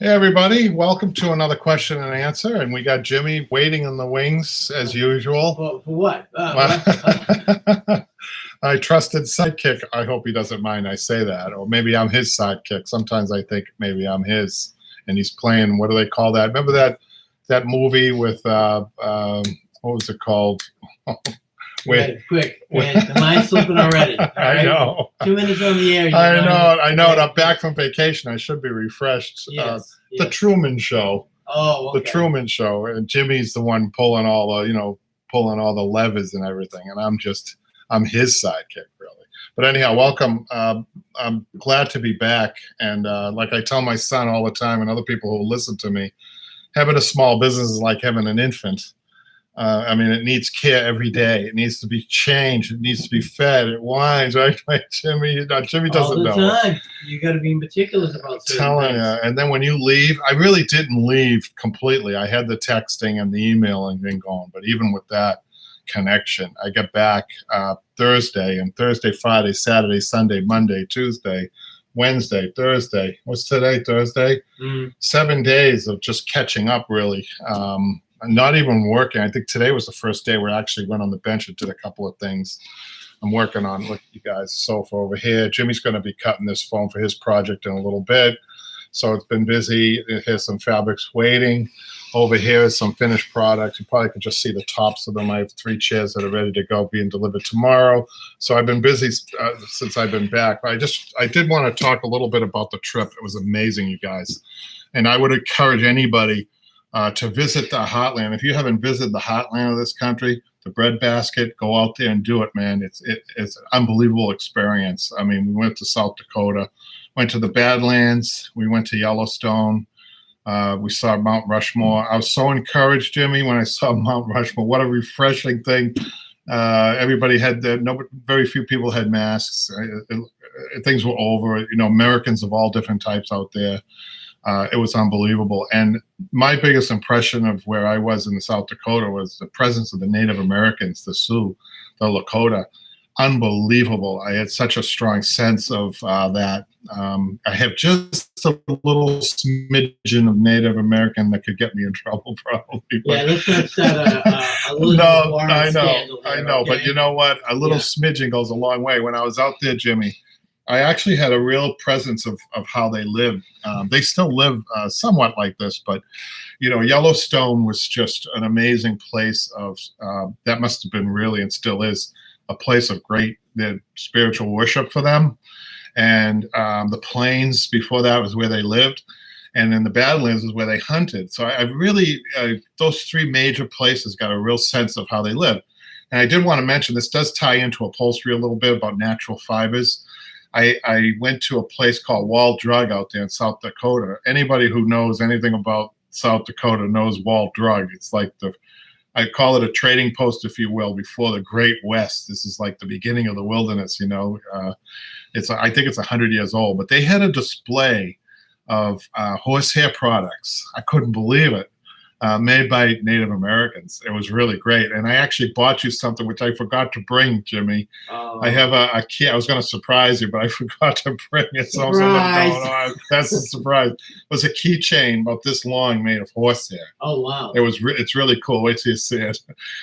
Hey everybody, welcome to another question and answer. And we got Jimmy waiting in the wings as usual. For what? My trusted sidekick. I hope he doesn't mind I say that. Or maybe I'm his sidekick. Sometimes I think maybe I'm his and he's playing, what do they call that? Remember that movie with what was it called? Wait, quick, man, the mind's slipping already. I know. 2 minutes on the air. I know. And I'm back from vacation. I should be refreshed. Yes. The Truman Show. Oh, okay. The Truman Show, and Jimmy's the one pulling all the levers and everything, and I'm his sidekick really. But anyhow, welcome. I'm glad to be back, and like I tell my son all the time, and other people who listen to me, having a small business is like having an infant. I mean, it needs care every day. It needs to be changed. It needs to be fed. It whines, right? Like Jimmy doesn't know. All the time. You got to be meticulous about certain Telling things. you. And then when you leave, I really didn't leave completely. I had the texting and the emailing thing going, but even with that connection, I got back Thursday, and Thursday, Friday, Saturday, Sunday, Monday, Tuesday, Wednesday, Thursday. What's today? Thursday? 7 days of just catching up, really. Not even working. I think today was the first day where I actually went on the bench and did a couple of things I'm working on. Look, you guys, sofa over here. Jimmy's going to be cutting this foam for his project in a little bit. So it's been busy. Here's some fabrics waiting. Over here is some finished products. You probably can just see the tops of them. I have 3 chairs that are ready to go, being delivered tomorrow. So I've been busy since I've been back. But I did want to talk a little bit about the trip. It was amazing, you guys. And I would encourage anybody to visit the heartland. If you haven't visited the heartland of this country, the breadbasket, go out there and do it, man. It's an unbelievable experience. I mean, we went to South Dakota, went to the Badlands, we went to Yellowstone, we saw Mount Rushmore. I was so encouraged, Jimmy, when I saw Mount Rushmore. What a refreshing thing. Everybody had very few people had masks. Things were over. Americans of all different types out there. It was unbelievable. And my biggest impression of where I was in South Dakota was the presence of the Native Americans, the Sioux, the Lakota. Unbelievable. I had such a strong sense of that. I have just a little smidgen of Native American that could get me in trouble, probably. Yeah, let's not start a little scandal. I know. Okay? But you know what? A little smidgen goes a long way. When I was out there, Jimmy, I actually had a real presence of how they live. They still live somewhat like this, but Yellowstone was just an amazing place that must have been really, and still is, a place of great spiritual worship for them. And the plains before that was where they lived, and then the Badlands is where they hunted. So I really, those 3 major places got a real sense of how they live. And I did want to mention, this does tie into upholstery a little bit about natural fibers. I went to a place called Wall Drug out there in South Dakota. Anybody who knows anything about South Dakota knows Wall Drug. It's like I call it a trading post, if you will, before the Great West. This is like the beginning of the wilderness, I think it's 100 years old, but they had a display of horsehair products. I couldn't believe it. Made by Native Americans. It was really great. And I actually bought you something which I forgot to bring, Jimmy. Oh. I have a key. I was going to surprise you, but I forgot to bring it. So that's a surprise. It was a keychain about this long made of horsehair. Oh, wow. It's really cool. Wait till you see it.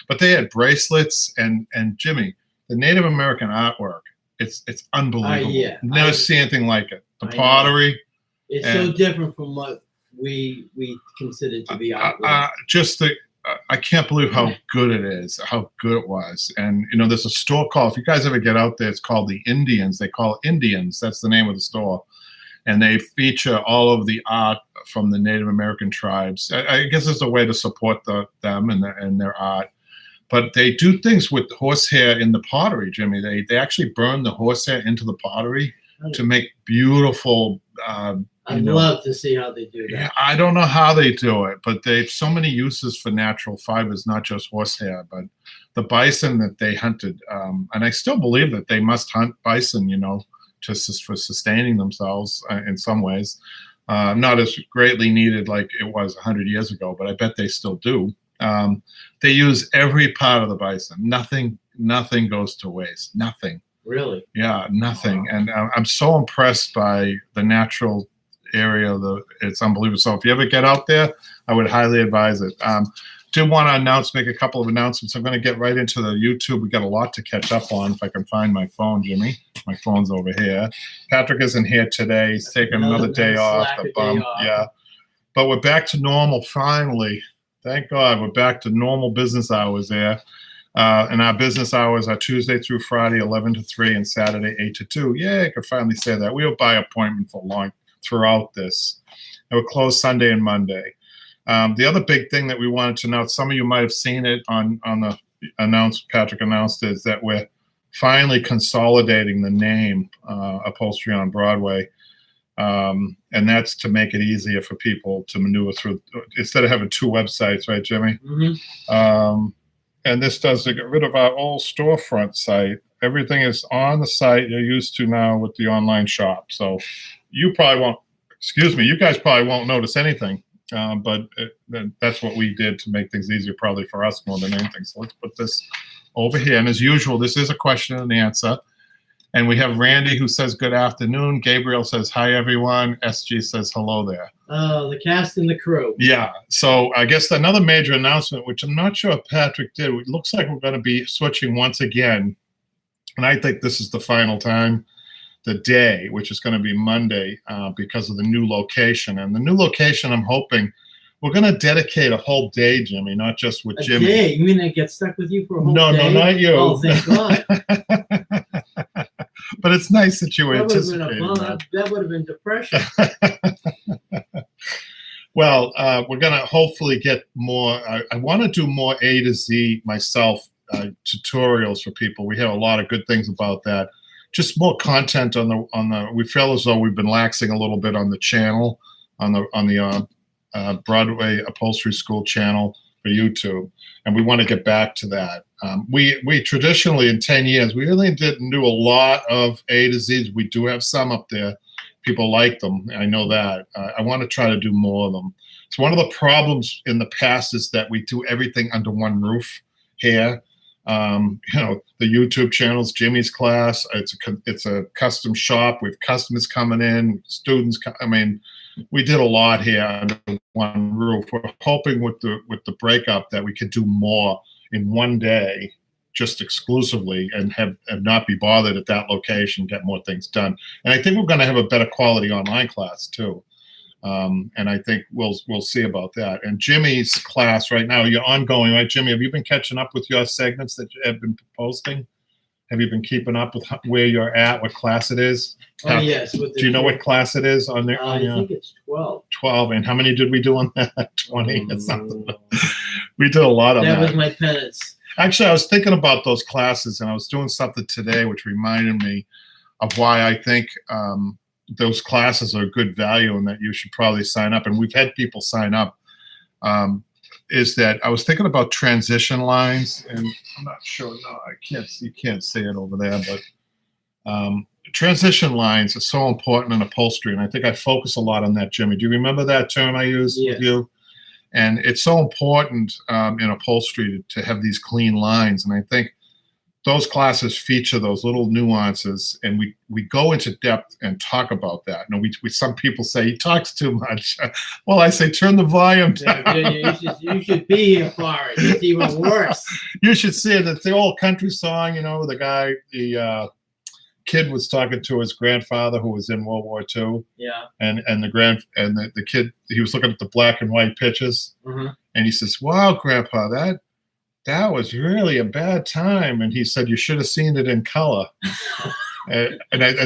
But they had bracelets and Jimmy, the Native American artwork, it's unbelievable. Yeah. Never see anything like it. The pottery. It's so different from what we consider to be artwork. I can't believe how good it is, how good it was. And there's a store called, if you guys ever get out there, it's called the Indians. They call it Indians. That's the name of the store. And they feature all of the art from the Native American tribes. I guess it's a way to support them and their art. But they do things with horsehair in the pottery, Jimmy. They actually burn the horsehair into the pottery to make beautiful I'd love to see how they do that. Yeah, I don't know how they do it, but they've so many uses for natural fibers, not just horsehair, but the bison that they hunted. And I still believe that they must hunt bison, just for sustaining themselves in some ways. Not as greatly needed like it was 100 years ago, but I bet they still do. They use every part of the bison. Nothing goes to waste. Nothing. Really? Yeah, nothing. Wow. And I'm so impressed by the natural area. It's unbelievable. So if you ever get out there, I would highly advise it. Do want to make a couple of announcements. I'm going to get right into the YouTube. We got a lot to catch up on. If I can find my phone, Jimmy. My phone's over here. Patrick isn't here today. He's taking another day off. The bum. Yeah. But we're back to normal finally. Thank God we're back to normal business hours there. And our business hours are Tuesday through Friday, 11 to 3, and Saturday, 8 to 2. Yeah, I could finally say that. We were by appointment for long throughout this. And we're closed Sunday and Monday. The other big thing that we wanted to announce, some of you might have seen it on the Patrick announced, is that we're finally consolidating the name Upholstery on Broadway. And that's to make it easier for people to maneuver through, instead of having 2 websites, right, Jimmy? Mm-hmm. And this does to get rid of our old storefront site. Everything is on the site you're used to now with the online shop. So you probably won't, you guys probably won't notice anything. But that's what we did to make things easier, probably for us more than anything. So let's put this over here. And as usual, this is a question and answer. And we have Randy who says good afternoon. Gabriel says hi, everyone. SG says hello there. The cast and the crew. Yeah. So I guess another major announcement, which I'm not sure if Patrick did. It looks like we're going to be switching once again. And I think this is the final time. The day, which is going to be Monday, because of the new location. And the new location, I'm hoping, we're going to dedicate a whole day, Jimmy, not just with Jimmy. A day? You mean it gets stuck with you for a whole day? No, not you. Oh, thank God. But it's nice that you anticipated that. That would have been depression. Well, we're going to hopefully get more. I want to do more A to Z myself tutorials for people. We have a lot of good things about that. Just more content on the. We feel as though we've been laxing a little bit on the channel, on the Broadway Upholstery School channel for YouTube, and we want to get back to that. We traditionally in 10 years we really didn't do a lot of A to Z's. We do have some up there. People like them. I know that. I want to try to do more of them. So one of the problems in the past is that we do everything under one roof here. The YouTube channel's Jimmy's class. It's a custom shop. We have customers coming in, students. We did a lot here under one roof. We're hoping with the breakup that we could do more in one day, just exclusively, and not be bothered at that location, get more things done. And I think we're going to have a better quality online class too. And I think we'll see about that. And Jimmy's class right now, you're ongoing, right, Jimmy? Have you been catching up with your segments that you have been posting? Have you been keeping up with where you're at, what class it is? Oh, yes. Do you know what class it is on there? I think it's 12. 12. And how many did we do on that? 20 or something. We did a lot on that. That was my penance. Actually, I was thinking about those classes, and I was doing something today which reminded me of why I think those classes are good value and that you should probably sign up. And we've had people sign up. Is that I was thinking about transition lines, and I'm not sure. No, you can't see it over there, but transition lines are so important in upholstery, and I think I focus a lot on that, Jimmy. Do you remember that term I used with you? And it's so important in upholstery to have these clean lines, and I think those classes feature those little nuances, and we go into depth and talk about that. Some people say he talks too much. Well, I say turn the volume down. You should be here for it. It's even worse. You should see it. It's the old country song, the kid was talking to his grandfather who was in World War II. Yeah. And the kid, he was looking at the black and white pictures, and he says, "Wow, Grandpa, that was really a bad time." And he said, "You should have seen it in color." and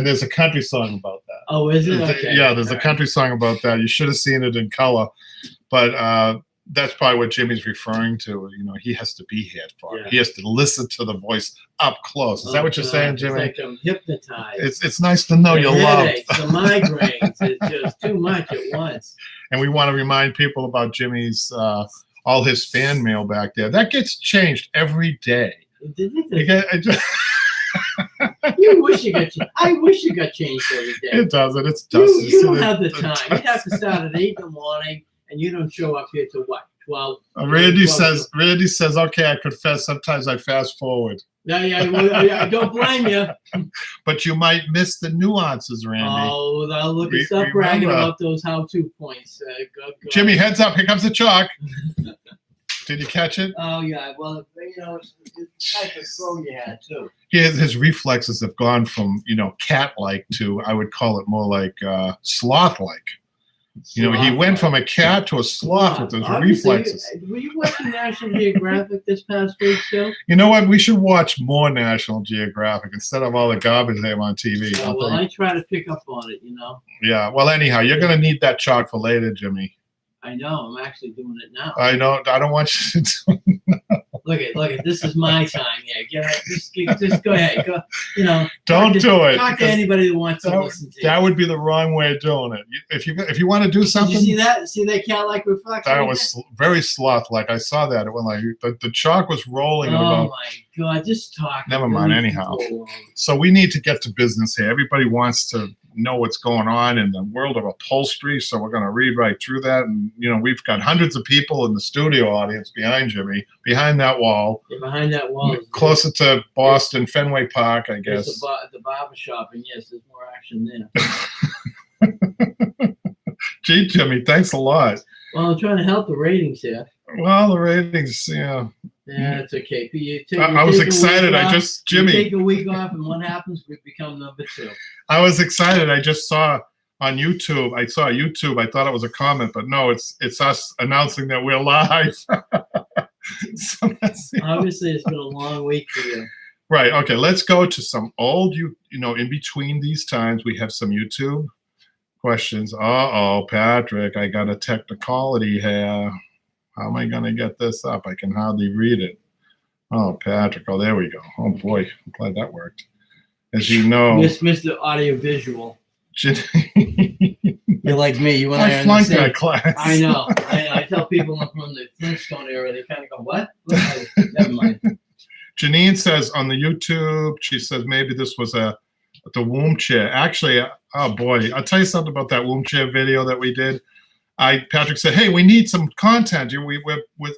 there's a country song about that. Oh, is it? Okay. Yeah, there's a country song about that. You should have seen it in color. But that's probably what Jimmy's referring to. He has to be here for it. He has to listen to the voice up close. Is that what you're saying, Jimmy? It's like I'm hypnotized. It's nice to know you're loved. The migraines, it's just too much at once. And we want to remind people about Jimmy's all his fan mail back there. That gets changed every day. You wish you got changed. I wish you got changed every day. It doesn't. It's dusty. You don't have the time. You'd have to start at 8 in the morning, and you don't show up here till what? 12. Randy says, "Okay, I confess. Sometimes I fast forward." I don't blame you. But you might miss the nuances, Randy. Oh, now look at stop bragging about those how-to points. Go. Jimmy, heads up! Here comes the chalk. Did you catch it? Oh yeah. Well, it's the type of throw you had too. His reflexes have gone from cat-like to, I would call it more like sloth-like. He went from a cat to a sloth with those reflexes. Were you watching National Geographic this past week, too? You know what? We should watch more National Geographic instead of all the garbage they have on TV. Well, I try to pick up on it, Yeah. Well, anyhow, you're going to need that chalk for later, Jimmy. I know. I'm actually doing it now. I know. I don't want you to do it now. Look at this is my time. Yeah, just go ahead. Go. Don't do it. Talk to anybody who wants to listen to you. That would be the wrong way of doing it. If you want to do something, did you see that? See that cat-like reflection? That was very sloth-like. I saw that. It went like the chalk was rolling. Oh my God! Just talk. Never mind. Anyhow, so we need to get to business here. Everybody wants to know what's going on in the world of upholstery, so we're going to read right through that. And we've got hundreds of people in the studio audience behind Jimmy, behind that wall. Yeah, behind that wall, closer to Boston Fenway Park, I guess. The barber shop, and yes, there's more action there. Gee, Jimmy, thanks a lot. Well, I'm trying to help the ratings here. Well, the ratings, yeah. Yeah, it's okay. I was excited. Jimmy. You take a week off, and what happens? We become number 2. I was excited. I just saw on YouTube. I thought it was a comment, but no, it's us announcing that we're live. So obviously, it's been a long week for you. Right. Okay. Let's go to some old. In between these times, we have some YouTube questions. Patrick, I got a technicality here. How am I going to get this up? I can hardly read it. Oh, Patrick. Oh, there we go. Oh, boy. I'm glad that worked. As you know. Mr. Audio Visual. You're like me. You and I flunked that class. I know. I tell people from the Flintstone era, they kind of go, what? Never mind. Janine says on the YouTube, she says maybe this was the womb chair. Actually, oh, boy. I'll tell you something about that womb chair video that we did. Patrick said, hey, we need some content.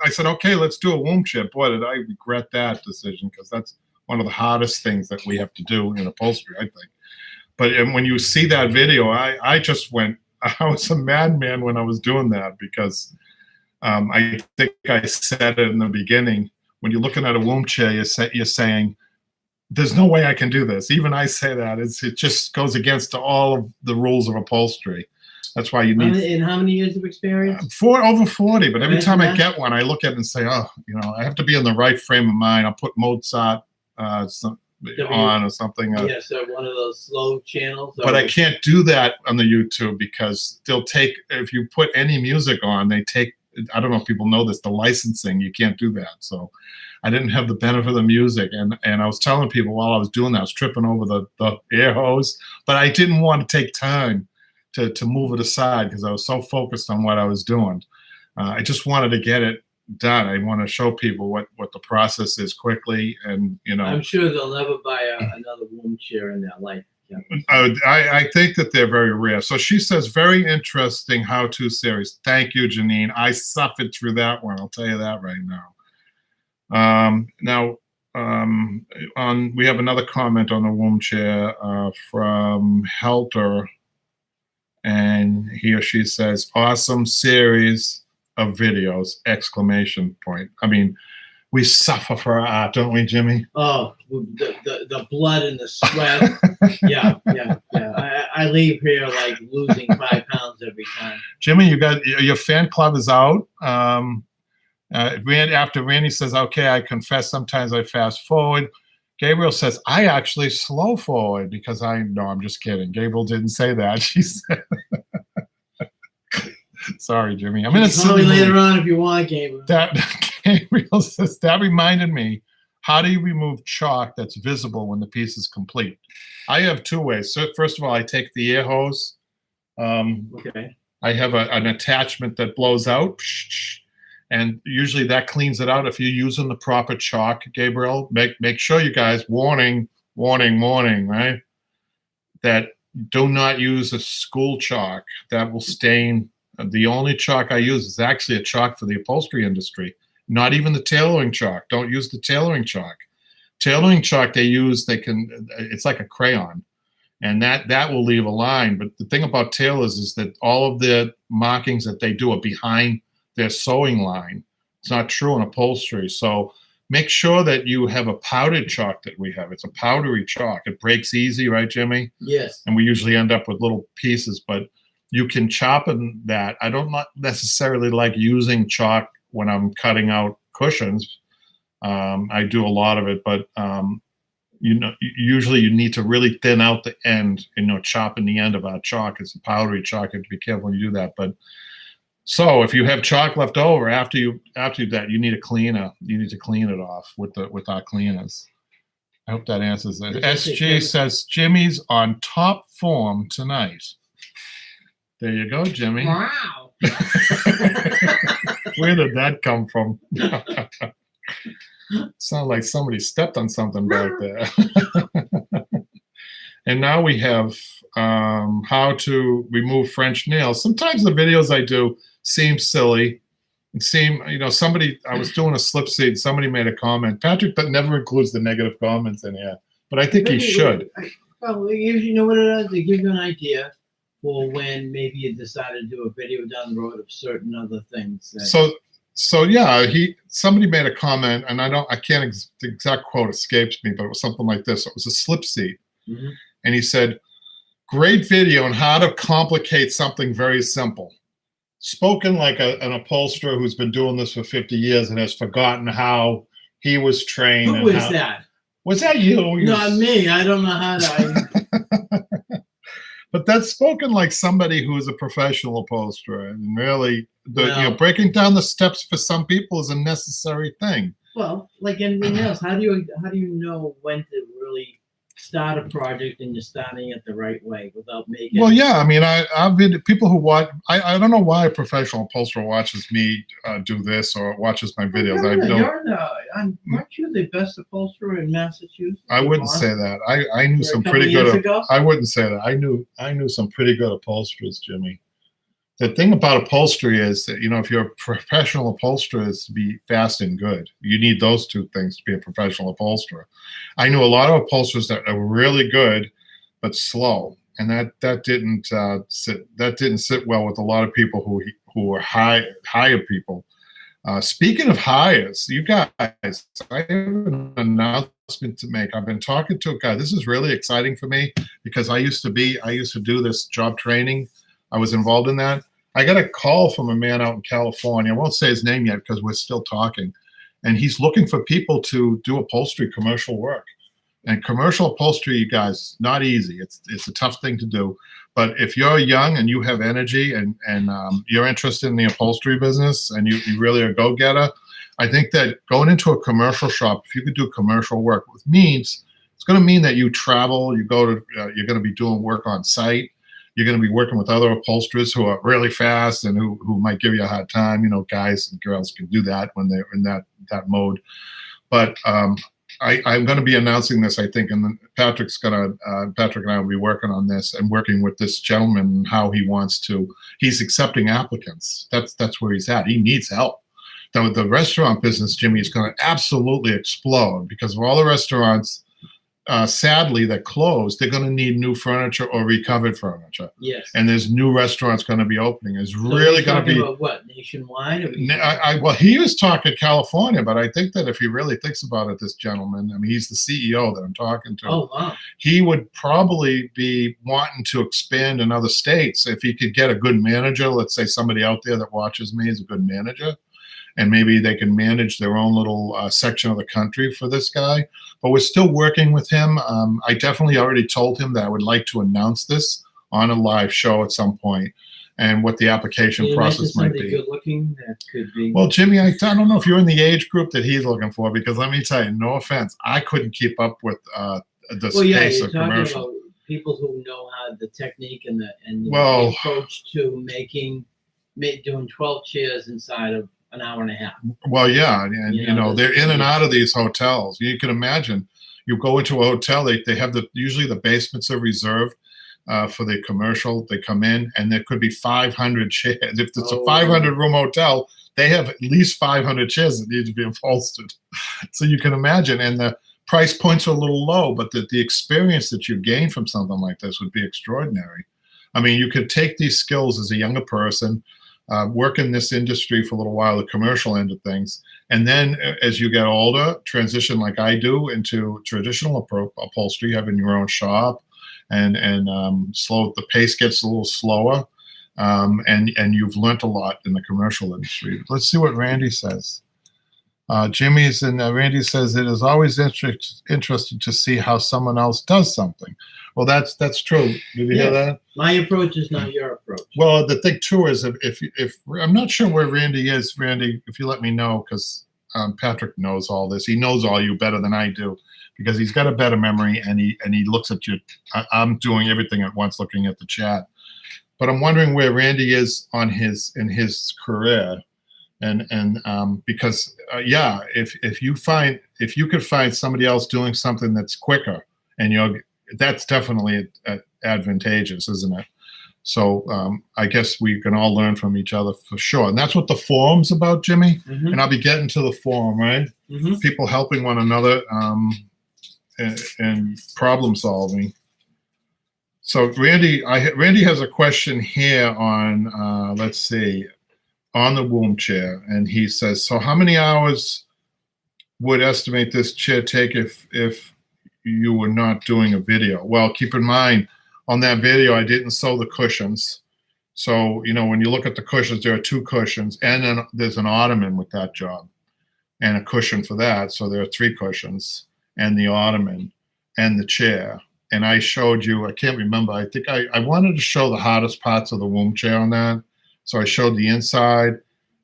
I said, okay, let's do a womb chair. Boy, did I regret that decision, because that's one of the hardest things that we have to do in upholstery, I think. But when you see that video, I just went, I was a madman when I was doing that, because I think I said it in the beginning. When you're looking at a womb chair, you're saying, there's no way I can do this. Even I say that. It just goes against all of the rules of upholstery. That's why you need. In how many years of experience? Over 40. But every time I get one, I look at it and say, I have to be in the right frame of mind. I'll put Mozart on or something. Yeah, so one of those slow channels. But I can't do that on the YouTube, because they'll take, if you put any music on, they take, I don't know if people know this, the licensing, you can't do that. So I didn't have the benefit of the music. And I was telling people while I was doing that, I was tripping over the air hose, but I didn't want to take time to move it aside, because I was so focused on what I was doing. I just wanted to get it done. I want to show people what the process is quickly, and I'm sure they'll never buy another womb chair in their life. Yeah. I think that they're very rare. So she says, very interesting how-to series. Thank you, Janine. I suffered through that one. I'll tell you that right now. We have another comment on the womb chair from Helter. And he or she says, awesome series of videos, exclamation point. I mean, we suffer for our art, don't we, Jimmy? Oh, the blood and the sweat. Yeah. I leave here like losing 5 pounds every time. Jimmy, you got your fan club is out. After Randy says, okay, I confess sometimes I fast forward. Gabriel says, I actually slow forward, because no, I'm just kidding. Gabriel didn't say that. She said, sorry, Jimmy. I'm going to call me later on if you want, Gabriel. Gabriel says, that reminded me, how do you remove chalk that's visible when the piece is complete? I have 2 ways. So first of all, I take the air hose. Okay. I have an attachment that blows out. And usually that cleans it out if you're using the proper chalk, Gabriel. Make sure, you guys, warning, right? That do not use a school chalk. That will stain. The only chalk I use is actually a chalk for the upholstery industry. Not even the tailoring chalk. Don't use the tailoring chalk. Tailoring chalk it's like a crayon, and that will leave a line. But the thing about tailors is that all of the markings that they do are behind their sewing line. It's not true in upholstery. So make sure that you have a powdered chalk that we have. It's a powdery chalk. It breaks easy, right, Jimmy? Yes. And we usually end up with little pieces, but you can chop in that. I don't not necessarily like using chalk when I'm cutting out cushions. I do a lot of it, but usually you need to really thin out the end, chopping the end of our chalk. It's a powdery chalk. You have to be careful when you do that. But so if you have chalk left over after that, you need a cleaner. You need to clean it off with our cleaners. I hope that answers it. SG says Jimmy's on top form tonight. There you go, Jimmy. Wow. Where did that come from? Sounds like somebody stepped on something back there. And now we have how to remove French nails. Sometimes the videos I do seem silly. It seem, I was doing a slip seat, somebody made a comment. Patrick never includes the negative comments in here, but I think he should. Well, you know what it is? It gives you an idea for when maybe you decide to do a video down the road of certain other things. So yeah, somebody made a comment, and I can't, the exact quote escapes me, but it was something like this. It was a slip seat. Mm-hmm. And he said, great video on how to complicate something very simple. Spoken like an upholsterer who's been doing this for 50 years and has forgotten how he was trained. Who was that? Was that you? Not me. I don't know how to. But that's spoken like somebody who is a professional upholsterer. And really, breaking down the steps for some people is a necessary thing. Well, like anything else, how do you know when to really start a project and you're starting it the right way without making? Well, yeah, I mean, I've been people who watch. I don't know why a professional upholsterer watches me do this or watches my videos. Aren't you the best upholsterer in Massachusetts? I wouldn't say that. I knew some pretty good. I wouldn't say that. I knew some pretty good upholsterers, Jimmy. The thing about upholstery is that, if you're a professional upholsterer, is to be fast and good. You need those two things to be a professional upholsterer. I knew a lot of upholsterers that are really good, but slow. And that didn't sit well with a lot of people who were hired people. Speaking of hires, you guys, I have an announcement to make. I've been talking to a guy. This is really exciting for me because I used to do this job training. I was involved in that. I got a call from a man out in California. I won't say his name yet because we're still talking. And he's looking for people to do upholstery commercial work. And commercial upholstery, you guys, not easy. It's a tough thing to do. But if you're young and you have energy and you're interested in the upholstery business and you really are a go-getter, I think that going into a commercial shop, if you could do commercial work, it's going to mean that you travel, you're going to be doing work on site. You're going to be working with other upholsterers who are really fast and who might give you a hard time. Guys and girls can do that when they're in that mode. But I'm going to be announcing this, I think, and Patrick and I will be working on this and working with this gentleman and how he's accepting applicants. That's where he's at. He needs help. The restaurant business, Jimmy, is going to absolutely explode because of all the restaurants. Sadly, that closed. They're going to need new furniture or recovered furniture. Yes. And there's new restaurants going to be opening. It's really going to be about what, nationwide? Well, he was talking California, but I think that if he really thinks about it, this gentleman, I mean, he's the CEO that I'm talking to. Oh, wow. He would probably be wanting to expand in other states if he could get a good manager. Let's say somebody out there that watches me is a good manager. And maybe they can manage their own little section of the country for this guy. But we're still working with him. I definitely already told him that I would like to announce this on a live show at some point and what the application process might be. Good looking that could be. Well, Jimmy, I don't know if you're in the age group that he's looking for, because let me tell you, no offense, I couldn't keep up with the pace of commercial. About people who know how the technique and the approach to doing 12 chairs inside of an hour and a half. Well, yeah, and they're in and out of these hotels. You can imagine, you go into a hotel, they have usually the basements are reserved for the commercial. They come in, and there could be 500 chairs. If it's a 500 room hotel, they have at least 500 chairs that need to be upholstered. So you can imagine, and the price points are a little low, but the experience that you gain from something like this would be extraordinary. I mean, you could take these skills as a younger person, work in this industry for a little while, the commercial end of things, and then as you get older, transition like I do into traditional upholstery, having your own shop, and the pace gets a little slower, and you've learned a lot in the commercial industry. Let's see what Randy says. Randy says it is always interesting to see how someone else does something. Well, that's true. Did you hear that? My approach is not your approach. Well, the thing too is if I'm not sure where Randy is, Randy, if you let me know, because Patrick knows all this. He knows all you better than I do, because he's got a better memory, and he looks at you. I'm doing everything at once, looking at the chat, but I'm wondering where Randy is in his career. And because if you could find somebody else doing something that's quicker, and that's definitely advantageous, isn't it? So I guess we can all learn from each other for sure, and that's what the forum's about, Jimmy. Mm-hmm. And I'll be getting to the forum, right? Mm-hmm. People helping one another and problem solving. So Randy has a question here on let's see. On the womb chair, and he says, so how many hours would estimate this chair take if you were not doing a video? Well, keep in mind, on that video, I didn't sew the cushions. So, when you look at the cushions, there are 2 cushions, and then there's an ottoman with that job, and a cushion for that. So there are 3 cushions, and the ottoman, and the chair. And I showed you, I can't remember, I think I wanted to show the hardest parts of the womb chair on that. So I showed the inside.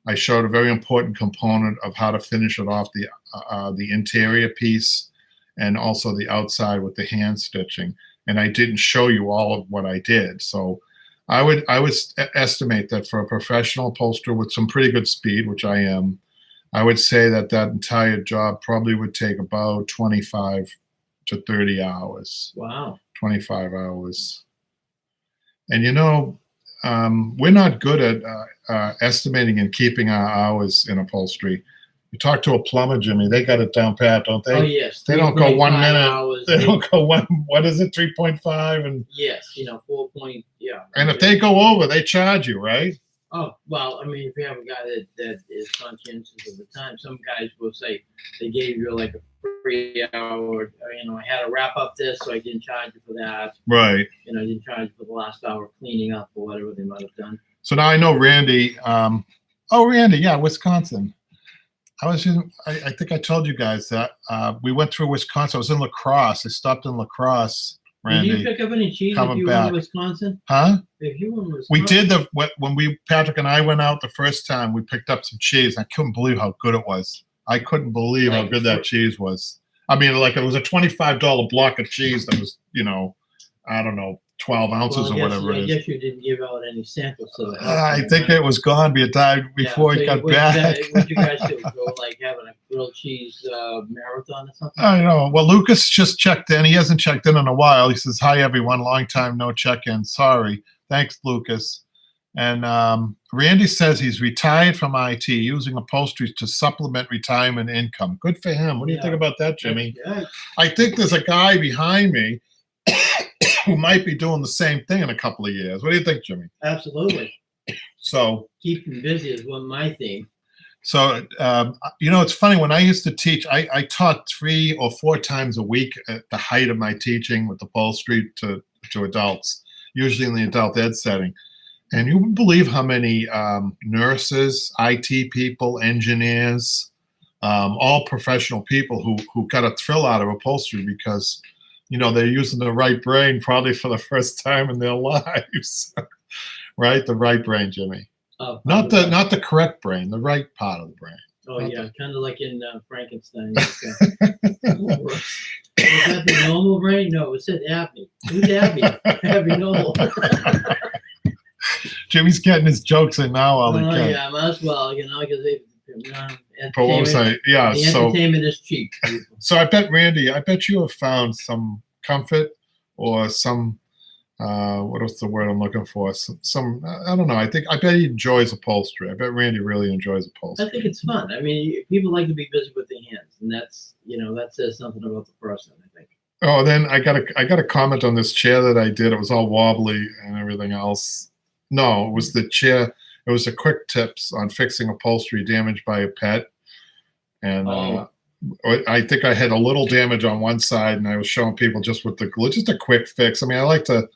I showed a very important component of how to finish it off, the interior piece, and also the outside with the hand stitching. And I didn't show you all of what I did. So I would estimate that for a professional upholsterer with some pretty good speed, which I am, I would say that entire job probably would take about 25 to 30 hours. Wow. 25 hours. And we're not good at estimating and keeping our hours in upholstery. You talk to a plumber, Jimmy, they got it down pat, don't they? Oh, yes. They don't go 1 minute. Hours, they don't go what is it, 3.5? And yes, 4 point, yeah. And if they go over, they charge you, right? Oh, well, I mean, if you have a guy that is conscientious of the time, some guys will say they gave you like a free hour, I had to wrap up this, so I didn't charge you for that. Right. I didn't charge you for the last hour cleaning up or whatever they might have done. So now I know Randy. Randy, yeah, Wisconsin. I think I told you guys that we went through Wisconsin. I was in La Crosse. I stopped in La Crosse. Randy, did you pick up any cheese if you were in Wisconsin? Huh? If you were in Wisconsin. We did when Patrick and I went out the first time, we picked up some cheese. I couldn't believe how good it was. I couldn't believe how good that cheese was. I mean, like it was a $25 block of cheese that was, I don't know, 12 ounces or whatever it is. I guess you didn't give out any samples to that. I think it was gone by the time before he got back. What did you guys do? Go like having a grilled cheese marathon or something? I know. Well, Lucas just checked in. He hasn't checked in a while. He says, hi, everyone. Long time no check-in. Sorry. Thanks, Lucas. And Randy says he's retired from IT, using upholstery to supplement retirement income. Good for him. What do you think about that, Jimmy? Yeah. I think there's a guy behind me who might be doing the same thing in a couple of years. What do you think, Jimmy? Absolutely. So keep him busy is one of my theme. So, it's funny. When I used to teach, I taught 3 or 4 times a week at the height of my teaching with upholstery to adults, usually in the adult ed setting. And you wouldn't believe how many nurses, IT people, engineers, all professional people who got a thrill out of upholstery because, they're using the right brain probably for the first time in their lives, right? The right brain, Jimmy. Oh, not the correct brain, the right part of the brain. Oh, yeah, kind of like in Frankenstein. Was that the normal brain? No, it said Abby. Who's Abby? Abby Noble. Jimmy's getting his jokes in now while he can. Yeah, might as well, because the entertainment is cheap. So I bet, Randy, you have found some comfort or some, what is the word I'm looking for? Some I don't know. I bet he enjoys upholstery. I bet Randy really enjoys upholstery. I think it's fun. I mean, people like to be busy with their hands. and that's that says something about the person, I think. Oh, then I got a comment on this chair that I did. It was all wobbly and everything else. No, it was the chair. It was a quick tips on fixing upholstery damaged by a pet. And I think I had a little damage on one side, and I was showing people just with the glue, just a quick fix. I mean, I like to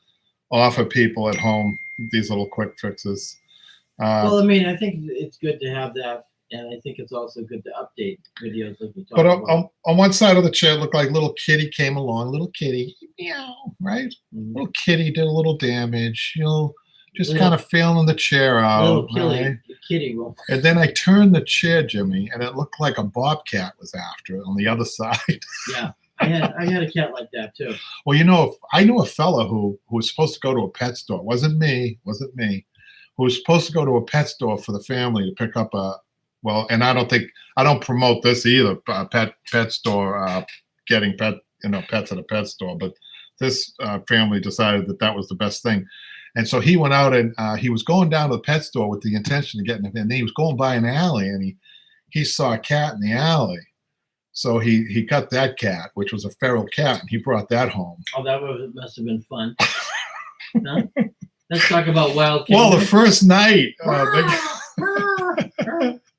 offer people at home these little quick fixes. Well, I mean, I think it's good to have that, and I think it's also good to update videos like we talked But about. on one side of the chair, it looked like little kitty came along, little kitty, meow, right? Mhm. Little kitty did a little damage, just Little- kind of feeling the chair out. Little Right? kitty will. And then I turned the chair, Jimmy, and it looked like a bobcat was after it on the other side. Yeah, I had a cat like that too. Well, I knew a fella who was supposed to go to a pet store. It wasn't me. Who was supposed to go to a pet store for the family to pick up and I don't promote this either, pet store, getting pets at a pet store, but this family decided that was the best thing. And so he went out and he was going down to the pet store with the intention of getting it. And then he was going by an alley and he saw a cat in the alley. So he got that cat, which was a feral cat, and he brought that home. Oh, must have been fun. Huh? Let's talk about wild cats. Well, the first night,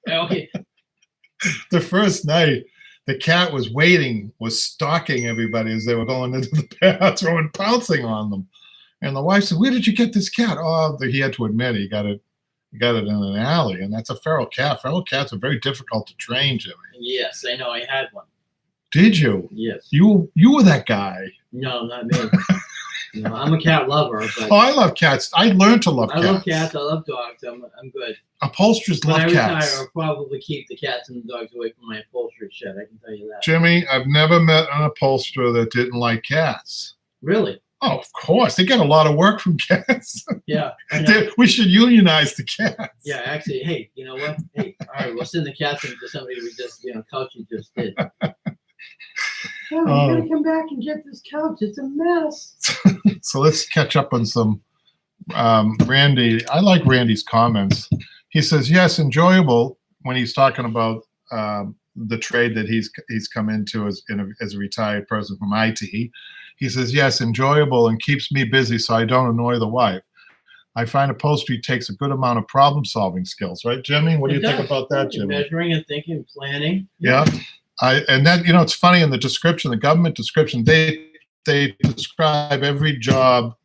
Okay. the first night, the cat was stalking everybody as they were going into the bathroom and pouncing on them. And the wife said, "Where did you get this cat?" Oh, he had to admit he got it in an alley, and that's a feral cat. Feral cats are very difficult to train, Jimmy. Yes, I know. I had one. Did you? Yes. You were that guy. No, not me. I'm a cat lover. But Oh, I love cats. I learned to love I cats. love cats. I love dogs. I'm good. Upholsterers When love I retire, cats. I'll probably keep the cats and the dogs away from my upholstery shed. I can tell you that. Jimmy, I've never met an upholsterer that didn't like cats. Really? Oh, of course. They get a lot of work from cats. Yeah. I know. We should unionize the cats. Yeah, actually, hey, you know what? Hey, all right, we'll send the cats into somebody who just, Couchy just did. Oh, we gotta come back and get this couch. It's a mess. So let's catch up on some Randy. I like Randy's comments. He says, yes, enjoyable when he's talking about the trade that he's come into as a retired person from IT. He says, yes, enjoyable and keeps me busy so I don't annoy the wife. I find upholstery takes a good amount of problem-solving skills, right, Jimmy? What do you think about that, Jimmy? Measuring and thinking, planning. Yeah. And then, it's funny in the description, the government description, they describe every job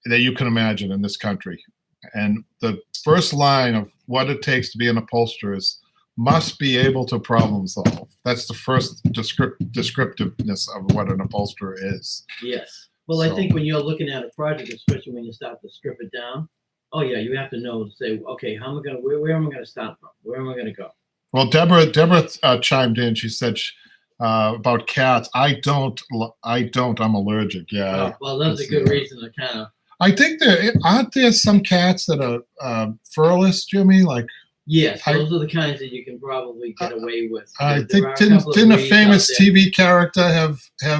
that you can imagine in this country. And the first line of what it takes to be an upholsterer is must be able to problem solve. That's the first descriptiveness of what an upholsterer is. Yes. Well, I think when you're looking at a project, especially when you start to strip it down, oh yeah, you have to know to say, okay, where am I gonna start from? Where am I gonna go? Well, Deborah chimed in. She said about cats. I don't. I'm allergic. Yeah. Oh, well, that's a good reason to kind of. I think aren't there some cats that are furless, Jimmy? Like. Yes, those are the kinds that you can probably get away with. I think didn't a famous TV character have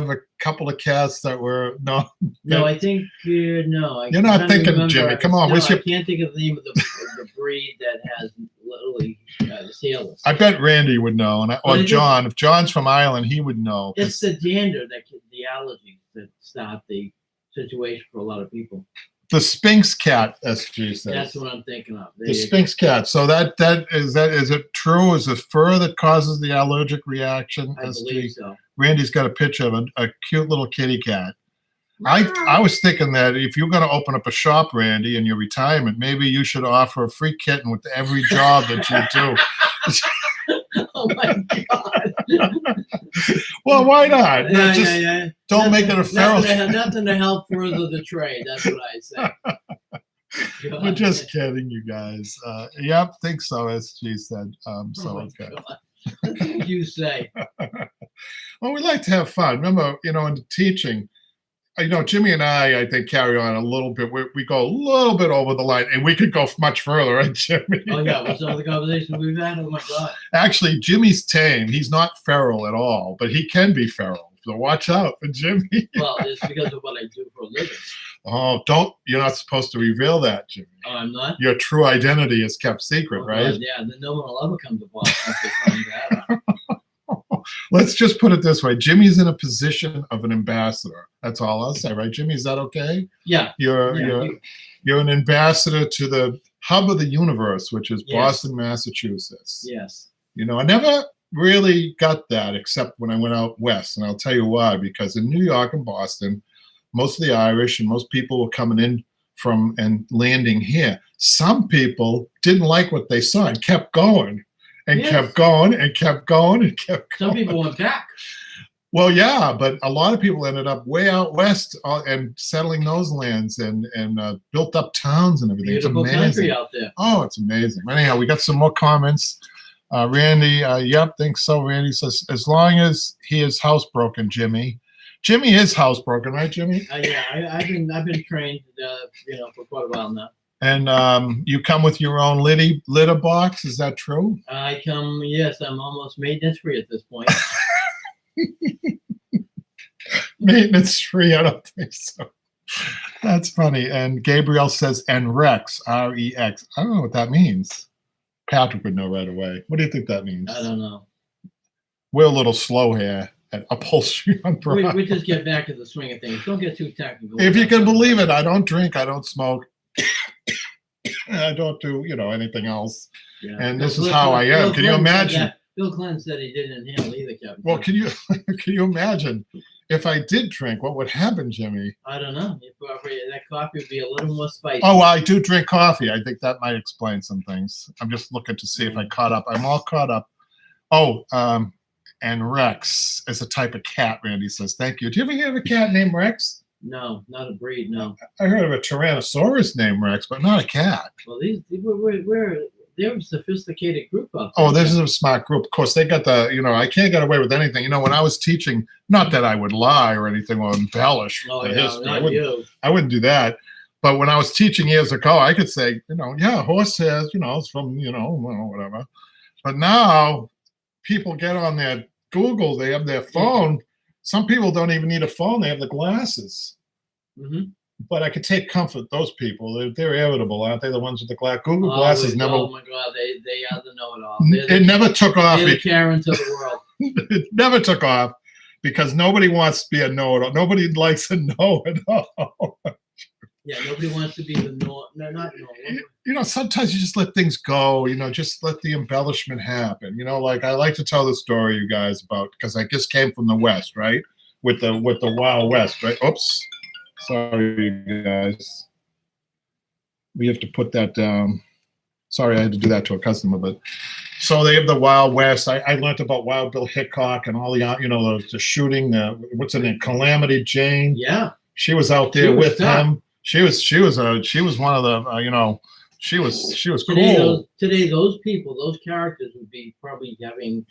a couple of cats that were no? No, I think no. You're not thinking, Jimmy. Come on, no, I can't think of the name of the breed that has literally tailless. I bet Randy would know, or John. If John's from Ireland, he would know. It's the dander the allergies that start the situation for a lot of people. The Sphinx cat, SG says. That's what I'm thinking of. The Sphinx cat. So is it true? Is it fur that causes the allergic reaction? I believe so. Randy's got a picture of a cute little kitty cat. I was thinking that if you're going to open up a shop, Randy, in your retirement, maybe you should offer a free kitten with every job that you do. Oh my God. Well, why not? Yeah. Don't make it a feral. Nothing to help further the trade. That's what I say. We're just kidding, you guys. Yep, think so, SG said. Okay. What did you say? Well, we like to have fun. Remember, in the teaching, Jimmy and I think, carry on a little bit. We go a little bit over the line, and we could go much further, right, Jimmy? Oh, yeah. With some of the conversations we've had, oh, my God. Actually, Jimmy's tame. He's not feral at all, but he can be feral. So watch out for Jimmy. Well, it's because of what I do for a living. Oh, you're not supposed to reveal that, Jimmy. Oh, I'm not? Your true identity is kept secret, right? Yeah, then no one will ever come to Boston if they find that out. let's just put it this way. Jimmy's in a position of an ambassador. That's all I'll say, right, Jimmy? Is that okay? Yeah. You're an ambassador to the hub of the universe, which is Yes. Boston, Massachusetts. Yes. You know, I never really got that except when I went out west, and I'll tell you why. Because in New York and Boston, most of the Irish and most people were coming in from and landing here. Some people didn't like what they saw and kept going and Yes. kept going and kept going and kept going. Some people went back. Well, yeah, but a lot of people ended up way out west and settling those lands and built up towns and everything. Beautiful it's amazing. country out there. Oh, it's amazing. Anyhow, we got some more comments. Randy, yep, think so. Randy says, as long as he is housebroken, Jimmy. Jimmy is housebroken, right, Jimmy? Yeah, I've been trained, for quite a while now. And you come with your own litter box. Is that true? Yes, I'm almost maintenance free at this point. Maintenance free, I don't think so. That's funny. And Gabriel says, and Rex, R-E-X. I don't know what that means. Patrick would know right away. What do you think that means? I don't know. We're a little slow here at Upholstery on Broadway. We just get back to the swing of things. Don't get too technical. If you can believe it, I don't drink, I don't smoke. I don't do, anything else. Yeah. And this is how I am. Can you imagine? Bill Clinton said he didn't inhale either, Kevin. Well, can you imagine if I did drink, what would happen, Jimmy? I don't know. That coffee would be a little more spicy. Oh, I do drink coffee. I think that might explain some things. I'm just looking to see if I caught up. I'm all caught up. Oh, and Rex is a type of cat, Randy says. Thank you. Do you ever hear of a cat named Rex? No, not a breed, no. I heard of a Tyrannosaurus named Rex, but not a cat. Well, they're a sophisticated group out there. Oh, this is a smart group. Of course, they got the, I can't get away with anything. When I was teaching, not that I would lie or anything or embellish the history. I wouldn't do that. But when I was teaching years ago, I could say, horse says, it's from, whatever. But now people get on their Google, they have their phone. Some people don't even need a phone. They have the glasses. Mm-hmm. But I could take comfort. Those people, they're irritable, aren't they? The ones with the Google glasses never. Oh my God, they are the know-it-all. It never took off. They're the Karens of the world. It never took off because nobody wants to be a know-it-all. Nobody likes a know-it-all. Yeah, nobody wants to be the not know. Sometimes you just let things go. Just let the embellishment happen. Like I like to tell the story, you guys, about because I just came from the West, right? With the Wild West, right? Oops. Sorry, you guys. We have to put that down. Sorry, I had to do that to a customer. But so they have the Wild West. I learned about Wild Bill Hickok and all the shooting. What's her name? Calamity Jane. Yeah, she was out there with him. She was one of the she was cool. Today, those people, those characters would be probably having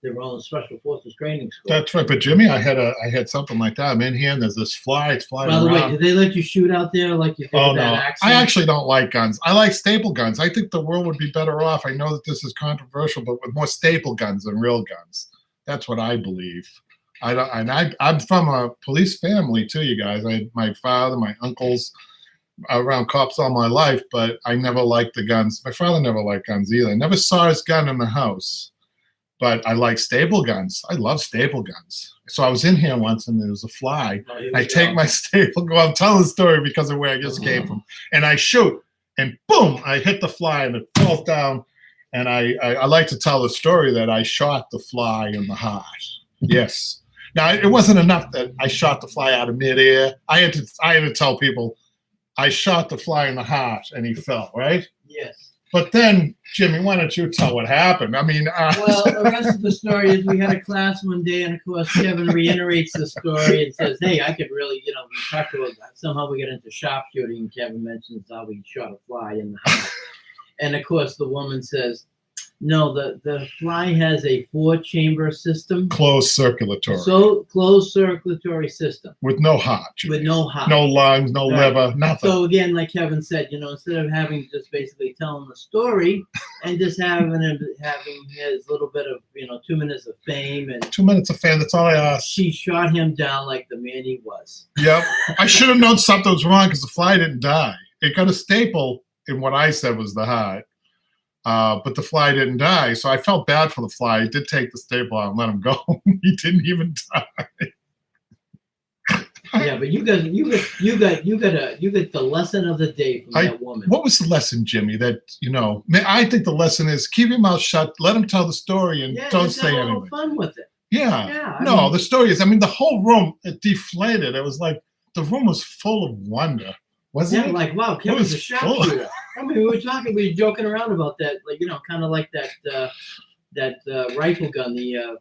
their own special forces training school. That's right. But Jimmy, I had something like that. I'm in here and there's this fly. It's flying around. By the way, did they let you shoot out there like you did with that accent? I actually don't like guns. I like staple guns. I think the world would be better off. I know that this is controversial, but with more staple guns than real guns. That's what I believe. I'm from a police family too, you guys. My father, my uncles, around cops all my life, but I never liked the guns. My father never liked guns either. I never saw his gun in the house. But I like staple guns. I love staple guns. So I was in here once and there was a fly. I take my staple gun. I'm telling the story because of where I just came from. And I shoot and boom, I hit the fly and it falls down. And I like to tell the story that I shot the fly in the heart. Yes. Now, it wasn't enough that I shot the fly out of midair. I had to tell people I shot the fly in the heart and he fell, right? Yes. But then, Jimmy, why don't you tell what happened? Well, the rest of the story is we had a class one day, and of course, Kevin reiterates the story and says, "Hey, I could really, we talked about that. Somehow we get into sharpshooting." Kevin mentions how we shot a fly in the house, and of course, the woman says, "No, the fly has a 4-chamber system, closed circulatory, closed circulatory system with no heart, Jimmy. with no heart, no lungs, no liver, nothing." So again, like Kevin said, instead of having just basically telling the story and just having his little bit of 2 minutes of fame and 2 minutes of fame, that's all I asked. She shot him down like the man he was. Yep, I should have known something was wrong because the fly didn't die. It got a staple in what I said was the heart. But the fly didn't die, so I felt bad for the fly. He did take the staple out and let him go. He didn't even die. Yeah, but you got the lesson of the day from that woman. What was the lesson, Jimmy? That I think the lesson is keep your mouth shut, let him tell the story, and don't say anything. Have fun with it. Yeah. No, the story is. I mean, the whole room it deflated. It was like the room was full of wonder, wasn't it? Yeah, like wow, Kevin's a sharpshooter. I mean, we were joking around about that, like kind of like that rifle gun the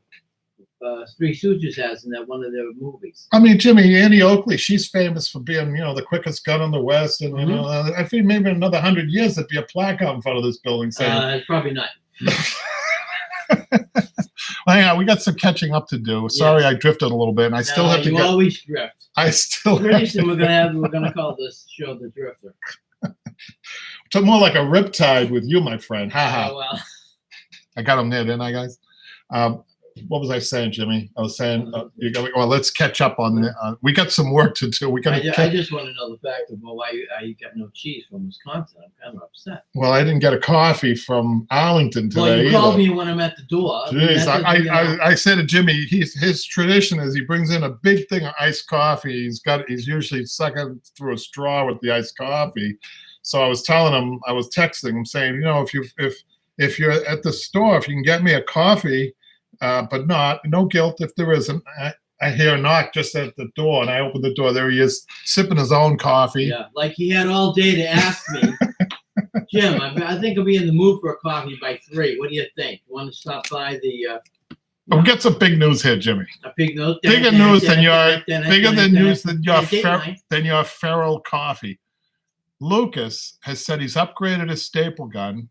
Three Stooges has in that one of their movies. I mean, Jimmy, Annie Oakley, she's famous for being, the quickest gun in the West. And, I think maybe in another 100 years, there'd be a plaque out in front of this building saying. Probably not. Well, yeah, we got some catching up to do. Sorry, I drifted a little bit, and I still have to You always drift. I still Pretty soon we're gonna call this show The Drifter. It's more like a riptide with you, my friend. Ha ha. Oh, well. I got them there, didn't I, guys? What was I saying, Jimmy? I was saying, let's catch up on we got some work to do. I just want to know the fact of why you got no cheese from Wisconsin. I'm kind of upset. Well, I didn't get a coffee from Arlington today. Well, you called me when I'm at the door. Jeez, I said to Jimmy, his tradition is he brings in a big thing of iced coffee. He's usually sucking through a straw with the iced coffee. So I was telling him, I was texting him saying, if you're at the store, if you can get me a coffee. But no guilt if there isn't. I hear a knock just at the door, and I open the door. There he is, sipping his own coffee. Yeah, like he had all day to ask me. Jim, I think I'll be in the mood for a coffee by 3. What do you think? You want to stop by the... We'll get some big news here, Jimmy. A big news? Bigger news than your feral coffee. Lucas has said he's upgraded his staple gun.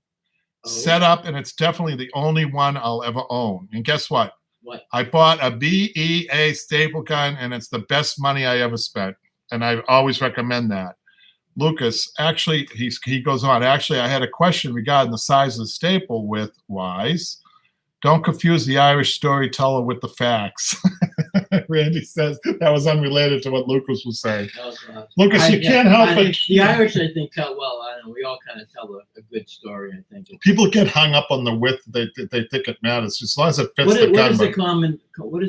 Set up, and it's definitely the only one I'll ever own. And guess what? What? I bought a BEA staple gun, and it's the best money I ever spent. And I always recommend that. Lucas, actually, he goes on. Actually, I had a question regarding the size of the staple with Wise. Don't confuse the Irish storyteller with the facts. Randy says that was unrelated to what Lucas was saying. Lucas, you can't help it. The Irish, I think, tell well. I don't know. We all kind of tell a good story. I think people get hung up on the width. They think it matters as long as it fits the gun. What is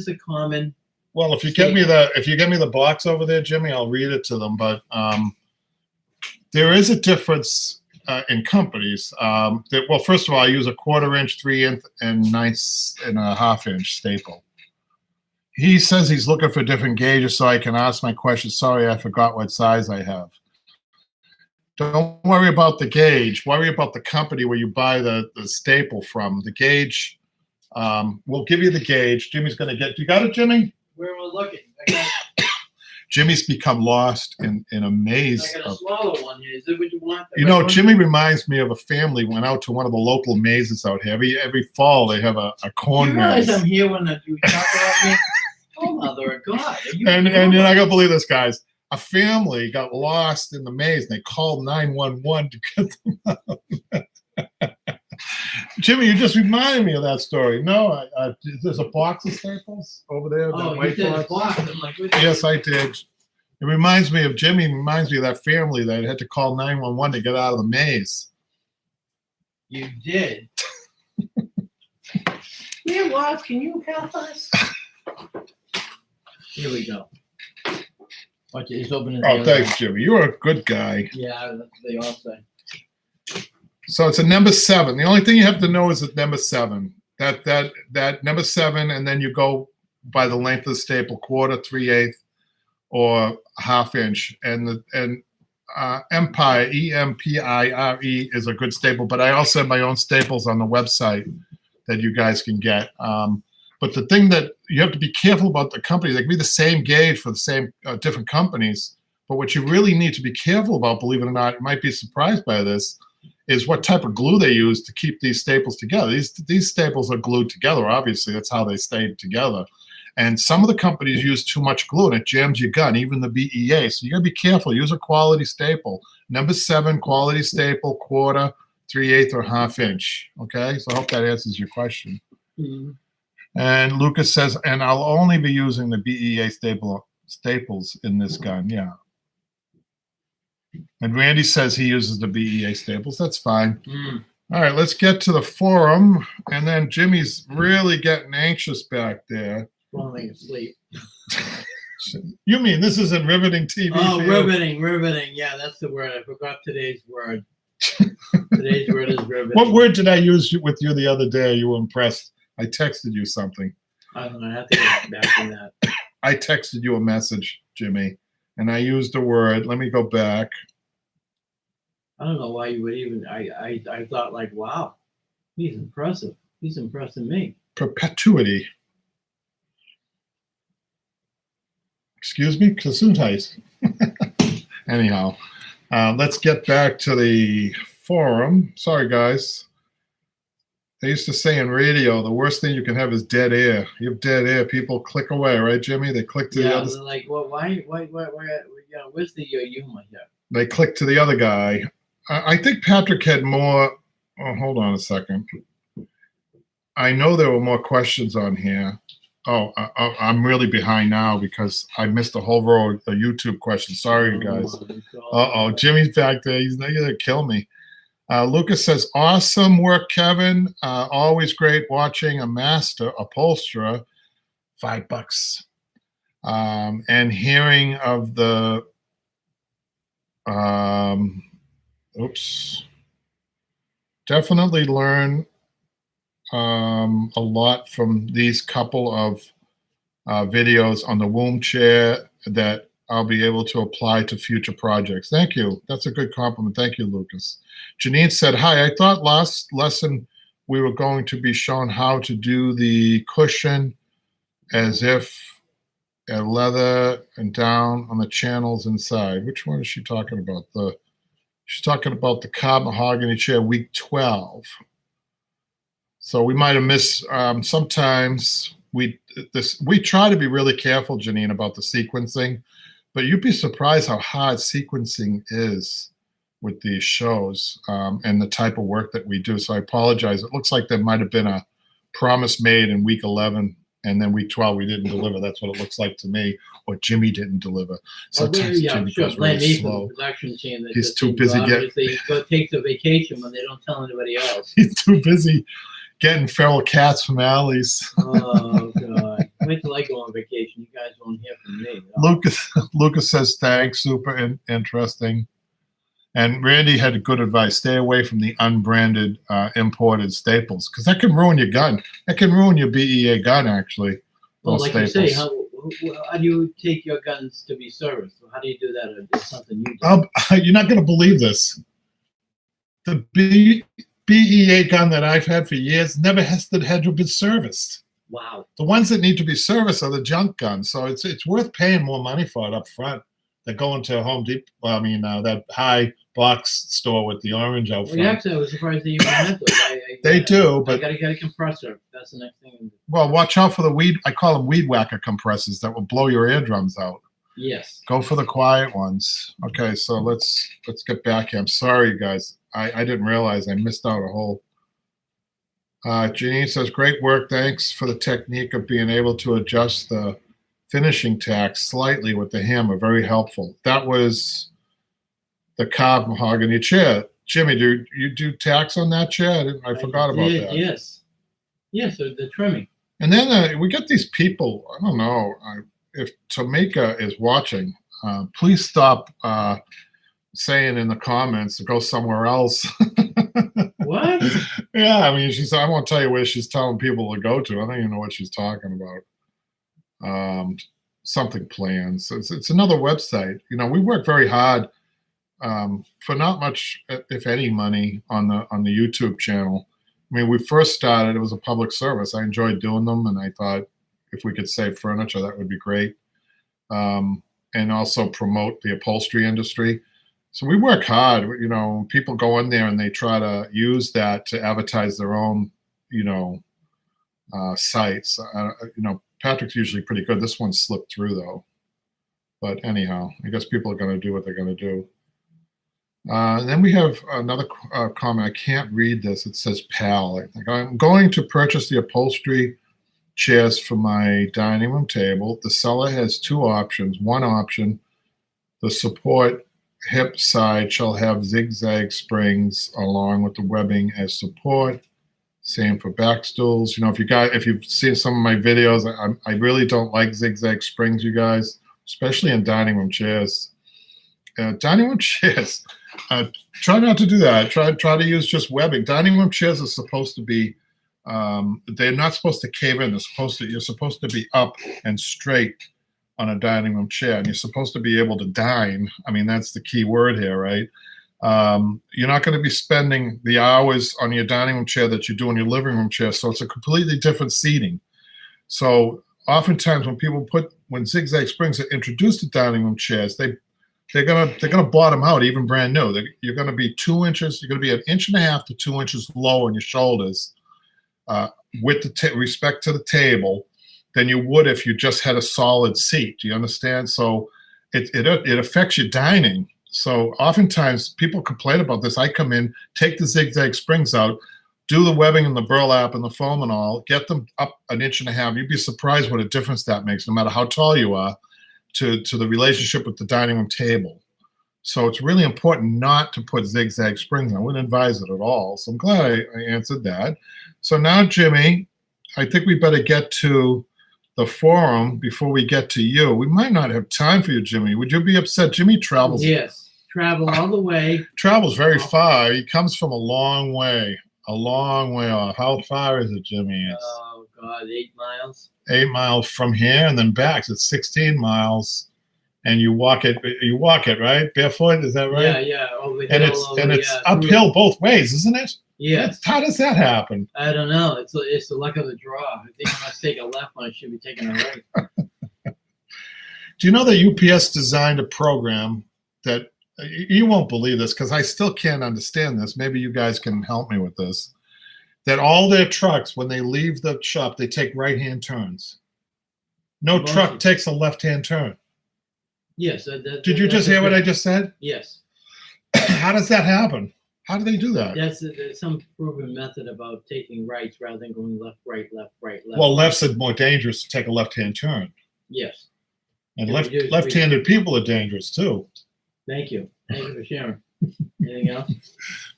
the common? Well, if you get me the box over there, Jimmy, I'll read it to them. But there is a difference. In companies, well, first of all, I use a 1/4 inch, 3/8, and 9.5 inch staple. He says he's looking for different gauges so I can ask my question. Sorry, I forgot what size I have. Don't worry about the gauge. Worry about the company where you buy the staple from. The gauge, we'll give you the gauge. Jimmy's going to get. You got it, Jimmy? Where we're looking. Jimmy's become lost in a maze. I got a smaller one here. Is that what you want? Jimmy reminds me of a family went out to one of the local mazes out here. Every fall they have a corn maze. You realize I'm here when you talk about me? Oh, mother of God. And you're not going to believe this, guys. A family got lost in the maze, and they called 911 to get them out. Jimmy, you just reminded me of that story. No, there's a box of staples over there. Oh, you did a box. I'm like, yes, I did. It reminds me of that family that had to call 911 to get out of the maze. You did. Yeah, well, can you help us? Here we go. Watch it. He's opening. Oh, thanks, Jimmy. You're a good guy. Yeah, they all say. So it's a number 7. The only thing you have to know is the number 7. That number 7, and then you go by the length of the staple, 1/4, 3/8, or 1/2 inch. And Empire, EMPIRE, is a good staple. But I also have my own staples on the website that you guys can get. But the thing that you have to be careful about the companies, they can be the same gauge for the same different companies. But what you really need to be careful about, believe it or not, you might be surprised by this, is what type of glue they use to keep these staples together. These staples are glued together, obviously. That's how they stay together. And some of the companies use too much glue, and it jams your gun, even the BEA. So you got to be careful. Use a quality staple. Number 7, quality staple, 1/4, 3/8, or 1/2 inch. Okay? So I hope that answers your question. Mm-hmm. And Lucas says, and I'll only be using the BEA staples in this gun. Yeah. And Randy says he uses the BEA staples. That's fine. All right, let's get to the forum. And then Jimmy's really getting anxious back there. Falling asleep. You mean this isn't riveting TV? Oh, for you? riveting. Yeah, that's the word. I forgot today's word. Today's word is riveting. What word did I use with you the other day? You were impressed. I texted you something. I don't know. I have to get back in that. I texted you a message, Jimmy, and I used the word. Let me go back. I don't know why you would even. I thought like, wow, he's impressive. He's impressing me. Perpetuity. Excuse me, Gesundheit. Anyhow, let's get back to the forum. Sorry, guys. They used to say in radio, the worst thing you can have is dead air. You have dead air, people click away, right, Jimmy? They click to the other. Yeah, like, well, why, where's the humor here? They click to the other guy. I think Patrick had more. Oh, hold on a second. I know there were more questions on here. Oh, I'm really behind now because I missed a whole row of YouTube questions. Sorry, you guys. Uh-oh, Jimmy's back there. He's going to kill me. Lucas says, awesome work, Kevin. Always great watching a master upholsterer. $5. And hearing of the definitely learn a lot from these couple of videos on the womb chair that I'll be able to apply to future projects. Thank you. That's a good compliment. Thank you, Lucas. Janine said, hi, I thought last lesson we were going to be shown how to do the cushion as if a leather and down on the channels inside. Which one is she talking about? She's talking about the cob mahogany chair, week 12. So we might have missed. Sometimes we try to be really careful, Janine, about the sequencing, but you'd be surprised how hard sequencing is with these shows and the type of work that we do. So I apologize. It looks like there might have been a promise made in week 11, and then week 12 we didn't deliver. That's what it looks like to me. Or Jimmy didn't deliver. So Jimmy goes really slow. The production team that he's too busy takes a vacation when they don't tell anybody else. He's too busy getting feral cats from alleys. Oh God! Wait till I go on vacation. You guys won't hear from me. Lucas says thanks. Super interesting. And Randy had good advice. Stay away from the unbranded imported staples because that can ruin your gun. That can ruin your BEA gun, actually. Well, like staples. You say, how do you take your guns to be serviced? How do you do that? Or is something you do? You're not going to believe this. The BEA gun that I've had for years never had to have been serviced. Wow. The ones that need to be serviced are the junk guns. So it's worth paying more money for it up front than going to Home Depot. Well, I mean, that high box store with the orange out front. Well, actually, I was surprised they even had those. They do, but I got a compressor. That's the next thing. Well, watch out for the weed. I call them weed whacker compressors that will blow your eardrums out. Yes. Go for the quiet ones. Okay, so let's get back here. I'm sorry, guys. I didn't realize I missed out a whole. Janine says, great work. Thanks for the technique of being able to adjust the finishing tack slightly with the hammer. Very helpful. That was the cob mahogany chair. Jimmy, do you do tacks on that chair? I forgot about that. Yes. Yes, the trimming. And then we get these people, I don't know, if Tamika is watching, please stop saying in the comments to go somewhere else. What? Yeah, I mean, I won't tell you where she's telling people to go to. I don't even know what she's talking about. Something plans. It's another website. You know, we work very hard for not much, if any, money on the YouTube channel. I mean, we first started, it was a public service. I enjoyed doing them, and I thought if we could save furniture, that would be great. And also promote the upholstery industry. So we work hard. You know, people go in there and they try to use that to advertise their own, sites. Patrick's usually pretty good. This one slipped through, though. But anyhow, I guess people are going to do what they're going to do. And then we have another comment. I can't read this. It says pal. I think I'm going to purchase the upholstery chairs for my dining room table. The seller has two options. One option, the support hip side shall have zigzag springs along with the webbing as support. Same for back stools. You know, if you've seen some of my videos, I really don't like zigzag springs, you guys, especially in dining room chairs. Dining room chairs, try not to do that. Try to use just webbing. Dining room chairs are supposed to be, they're not supposed to cave in. You're supposed to be up and straight on a dining room chair, and you're supposed to be able to dine. I mean, that's the key word here, right? You're not going to be spending the hours on your dining room chair that you do on your living room chair, so it's a completely different seating. So oftentimes when zigzag springs are introduced to dining room chairs, they're gonna bottom out even brand new. You're gonna be 2 inches. You're gonna be 1.5 inches to 2 inches low on your shoulders, with respect to the table, than you would if you just had a solid seat. Do you understand? So it affects your dining. So oftentimes people complain about this. I come in, take the zigzag springs out, do the webbing and the burlap and the foam and all, get them up 1.5 inches. You'd be surprised what a difference that makes, no matter how tall you are, to the relationship with the dining room table. So it's really important not to put zigzag springs on. I wouldn't advise it at all. So I'm glad I answered that. So now, Jimmy, I think we better get to the forum before we get to you. We might not have time for you, Jimmy. Would you be upset? Jimmy travels. Yes, travel all the way. Travels very far. He comes from a long way off. How far is it, Jimmy? Oh, God, 8 miles. 8 miles from here and then back. So it's 16 miles, and you walk it, right? Barefoot, is that right? Yeah, over and it's uphill both ways, isn't it? Yeah. How does that happen? I don't know. It's the luck of the draw. I think I must take a left when I should be taking a right. Do you know that UPS designed a program that, you won't believe this because I still can't understand this. Maybe you guys can help me with this. That all their trucks, when they leave the shop, they take right-hand turns. No truck takes a left-hand turn. Yes. Did you just hear what I just said? Yes. How does that happen? How do they do that? There's some proven method about taking rights rather than going left, right, left, right, left. Well, left's more dangerous to take a left-hand turn. Yes. And left-handed people are dangerous too. Thank you. Thank you for sharing. Anything else?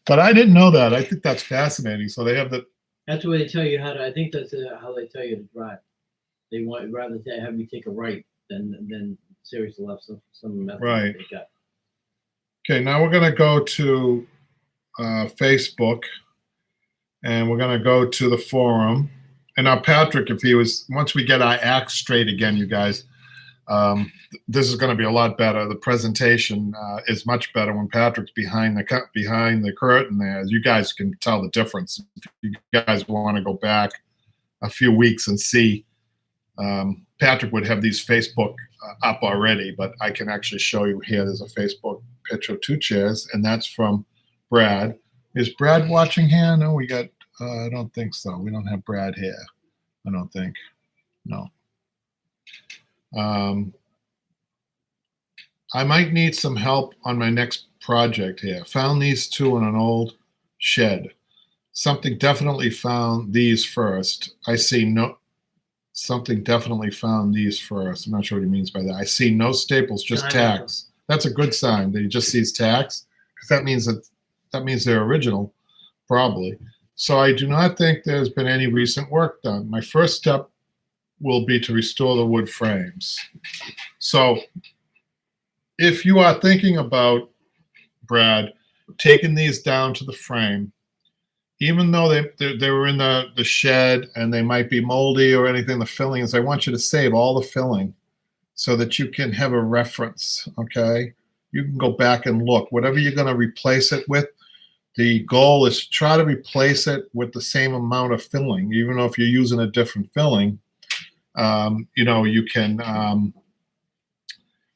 But I didn't know that. I think that's fascinating. So they have the. That's the way they tell you how to. I think that's how they tell you to drive. They want rather than have you take a right than seriously left. Some method right. They got. Okay, now we're going to go to Facebook, and we're going to go to the forum. And now Patrick, once we get our act straight again, you guys. This is going to be a lot better. The presentation is much better when Patrick's behind the curtain there. As you guys can tell the difference. If you guys want to go back a few weeks and see, Patrick would have these Facebook up already, but I can actually show you here. There's a Facebook picture of 2 chairs, and that's from Brad. Is Brad watching here? No, we got. I don't think so. We don't have Brad here. I don't think. No. I might need some help on my next project here. Found these 2 in an old shed. Something definitely found these first. Something definitely found these first. I'm not sure what he means by that. I see no staples, just tacks. That's a good sign that he just sees tacks, because that means they're original, probably. So I do not think there's been any recent work done. My first step will be to restore the wood frames. So if you are thinking about, Brad, taking these down to the frame, even though they were in the shed and they might be moldy or anything, the fillings, I want you to save all the filling so that you can have a reference, okay? You can go back and look. Whatever you're going to replace it with, the goal is to try to replace it with the same amount of filling, even though if you're using a different filling. You can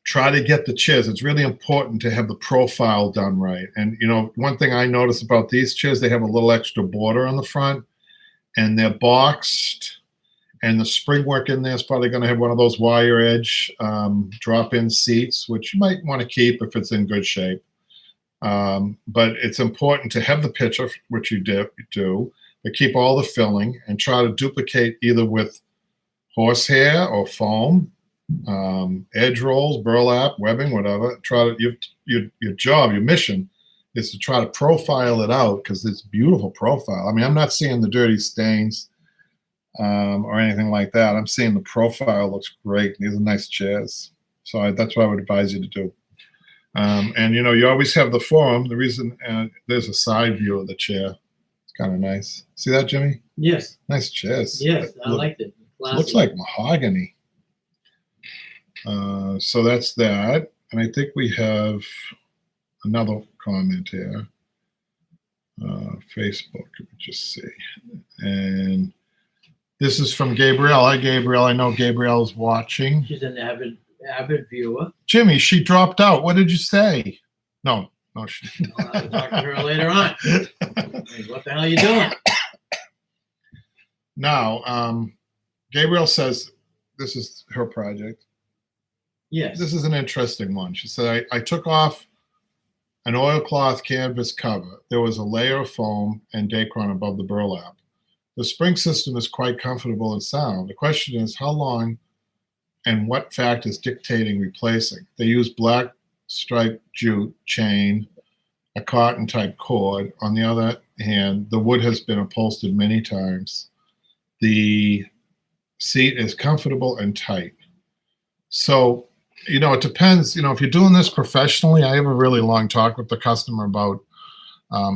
try to get the chairs. It's really important to have the profile done right. And, one thing I noticed about these chairs, they have a little extra border on the front, and they're boxed, and the spring work in there is probably going to have one of those wire edge drop-in seats, which you might want to keep if it's in good shape. But it's important to have the picture, which you do, but keep all the filling and try to duplicate either with horsehair or foam, edge rolls, burlap, webbing, whatever. Try to your job, your mission is to try to profile it out because it's beautiful profile. I mean, I'm not seeing the dirty stains or anything like that. I'm seeing the profile looks great. These are nice chairs. So that's what I would advise you to do. And you always have the form. The reason there's a side view of the chair. It's kind of nice. See that, Jimmy? Yes. Nice chairs. Yes, I liked it. It looks like mahogany. So that's that. And I think we have another comment here. Facebook, let me just see. And this is from Gabrielle. Hi, Gabrielle. I know Gabrielle's watching. She's an avid viewer. Jimmy, she dropped out. What did you say? No, she didn't. I'll have to talk to her later on. What the hell are you doing? Now, Gabrielle says this is her project. Yes. This is an interesting one. She said, I took off an oilcloth canvas cover. There was a layer of foam and Dacron above the burlap. The spring system is quite comfortable and sound. The question is how long and what factors dictating replacing. They use black striped jute chain, a cotton type cord. On the other hand, the wood has been upholstered many times. The seat is comfortable and tight. So, it depends. If you're doing this professionally, I have a really long talk with the customer about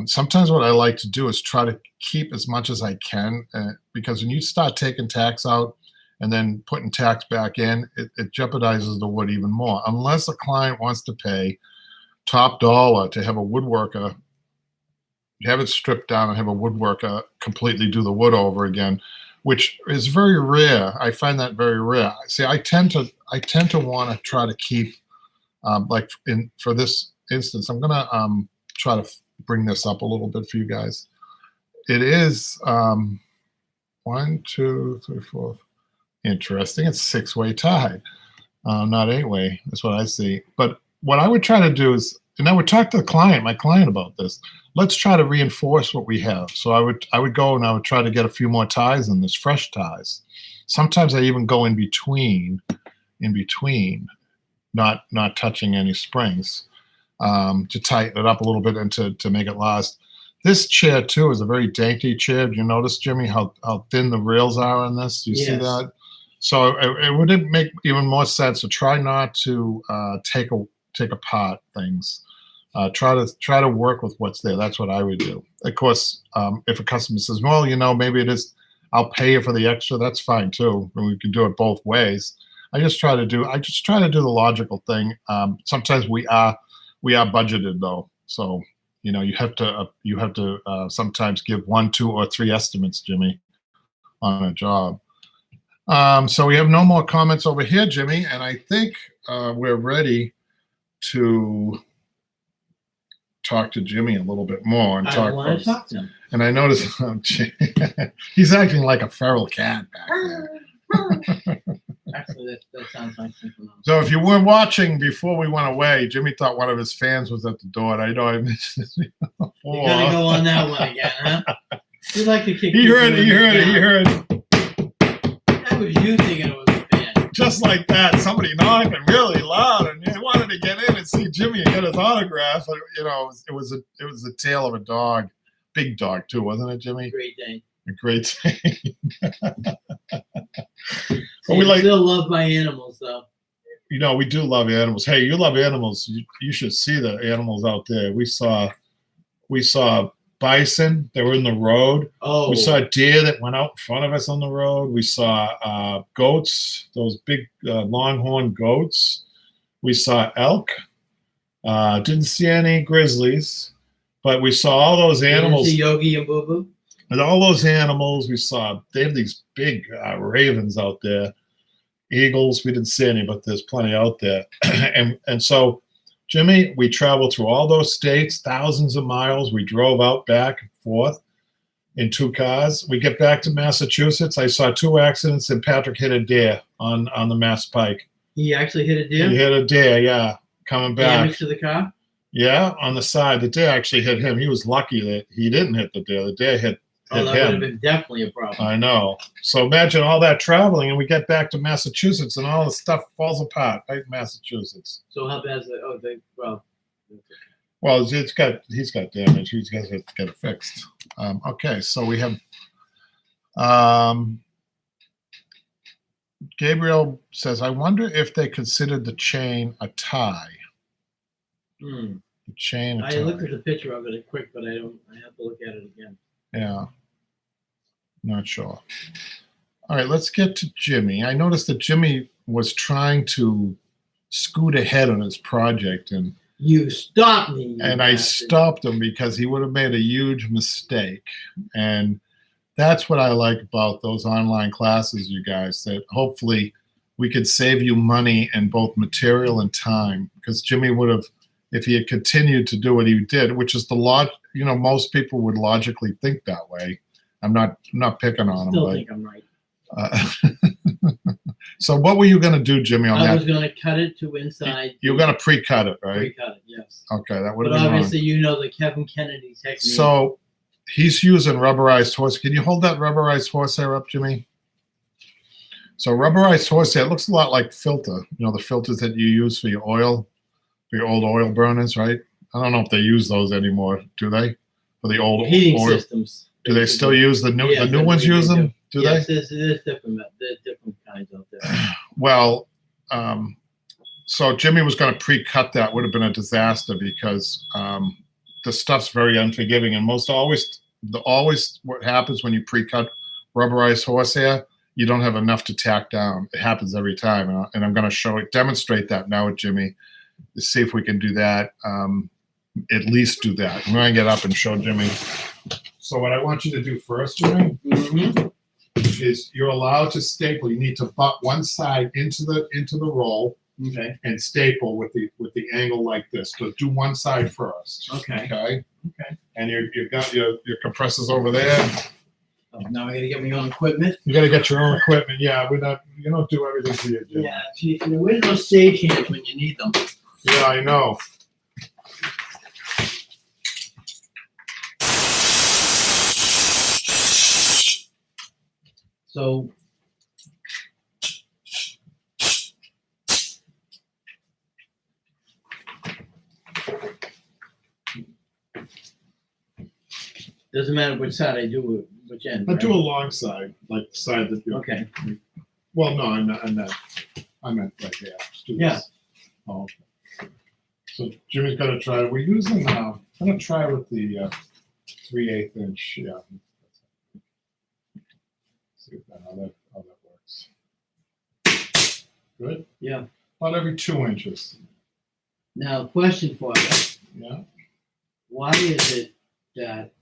sometimes what I like to do is try to keep as much as I can because when you start taking tacks out and then putting tacks back in, it jeopardizes the wood even more. Unless a client wants to pay top dollar to have a woodworker, have it stripped down and have a woodworker completely do the wood over again, which is very rare. I find that very rare. See, I tend to want to try to keep, for this instance, I'm gonna try to bring this up a little bit for you guys. It is 1, 2, 3, 4. Interesting. It's 6-way tie, not 8-way. That's what I see. But what I would try to do is, and I would talk to my client about this. Let's try to reinforce what we have. So I would go and I would try to get a few more ties in this, fresh ties. Sometimes I even go in between, not touching any springs, to tighten it up a little bit and to make it last. This chair too is a very dainty chair. Do you notice, Jimmy, how thin the rails are on this? Do you see that? So it would make even more sense to try not to take apart things. Try to work with what's there. That's what I would do. Of course, if a customer says, well, maybe it is, I'll pay you for the extra. That's fine too. And we can do it both ways. I just try to do the logical thing. Sometimes we are budgeted though. So, you have to sometimes give 1, 2, or 3 estimates, Jimmy, on a job. So we have no more comments over here, Jimmy, and I think we're ready to talk to Jimmy a little bit more and I want to talk to him. And I noticed he's acting like a feral cat back there. Actually, that sounds like something else. So if you were watching before we went away, Jimmy thought one of his fans was at the door. And I know I mentioned this before. You're gonna go on that one again, huh? You like to kick. He heard it. That was you thinking it was a fan. Just like that, somebody knocking really loud, and he wanted to get in and see Jimmy and get his autograph. It was the tail of a dog, big dog too, wasn't it, Jimmy? Great Dane. A Great Dane. But we still love my animals, though. We do love animals. Hey, you love animals. You should see the animals out there. We saw bison. They were in the road. Oh. We saw deer that went out in front of us on the road. We saw goats, those big longhorn goats. We saw elk. Didn't see any grizzlies, but we saw all those animals. Did you see Yogi and Boo Boo? And all those animals we saw, they have these big ravens out there. Eagles, we didn't see any, but there's plenty out there. and so, Jimmy, we traveled through all those states, thousands of miles. We drove out back and forth in 2 cars. We get back to Massachusetts. I saw 2 accidents, and Patrick hit a deer on the Mass Pike. He actually hit a deer? He hit a deer, yeah, coming back. Damage to the car? Yeah, on the side. The deer actually hit him. He was lucky that he didn't hit the deer. The deer hit Oh, that would have been definitely a problem. I know. So imagine all that traveling, and we get back to Massachusetts, and all the stuff falls apart right in Massachusetts. So how bad is it? Oh, Well, he's got damage. He's got to get it fixed. Okay, so we have Gabriel says, I wonder if they considered the chain a tie. The chain. I looked at the picture of it quick, but I have to look at it again. Yeah. Not sure. All right, let's get to Jimmy. I noticed that Jimmy was trying to scoot ahead on his project, and you stopped me. And I stopped him because he would have made a huge mistake. And that's what I like about those online classes, you guys, that hopefully we could save you money in both material and time, because Jimmy would have, if he had continued to do what he did, which is most people would logically think that way. I'm not picking on him. I think I'm right. So what were you going to do, Jimmy, on that? I was going to cut it to inside. You were going to pre-cut it, right? Pre-cut it, yes. Okay, that would have been wrong. Obviously, you know the Kevin Kennedy technique. So he's using rubberized horse. Can you hold that rubberized horsehair up, Jimmy? So rubberized horsehair, it looks a lot like filter. You know, the filters that you use for your oil, for your old oil burners, right? I don't know if they use those anymore, do they? For the old heating oil systems. Do they still use the new? Yes, the new ones use them? Do yes, they? There's different kinds out there. Well, so Jimmy was going to pre-cut that. Would have been a disaster because the stuff's very unforgiving, and always what happens when you pre-cut rubberized horsehair, you don't have enough to tack down. It happens every time, and I'm going to demonstrate that now with Jimmy to see if we can do that. At least do that. I'm going to get up and show Jimmy. So what I want you to do first, Jimmy, is you're allowed to staple. You need to butt one side into the roll, okay, and staple with the angle like this. So do one side first. Okay. Okay. Okay. And you've got your compressors over there. Oh, now I got to get my own equipment. You got to get your own equipment. Yeah, you don't do everything for you, Jimmy. Yeah, where's those stage hands when you need them? Yeah, I know. So doesn't matter which side I do, which end. I do a long side, like the side that you. Okay. Well, no, I meant right here. Yeah. Oh, okay. So Jimmy's going to try. We're using. I'm going to try with the 3/8 inch. Yeah. See how that works. Good. Yeah. About every 2 inches. Now, question for you. Yeah. Why is it that?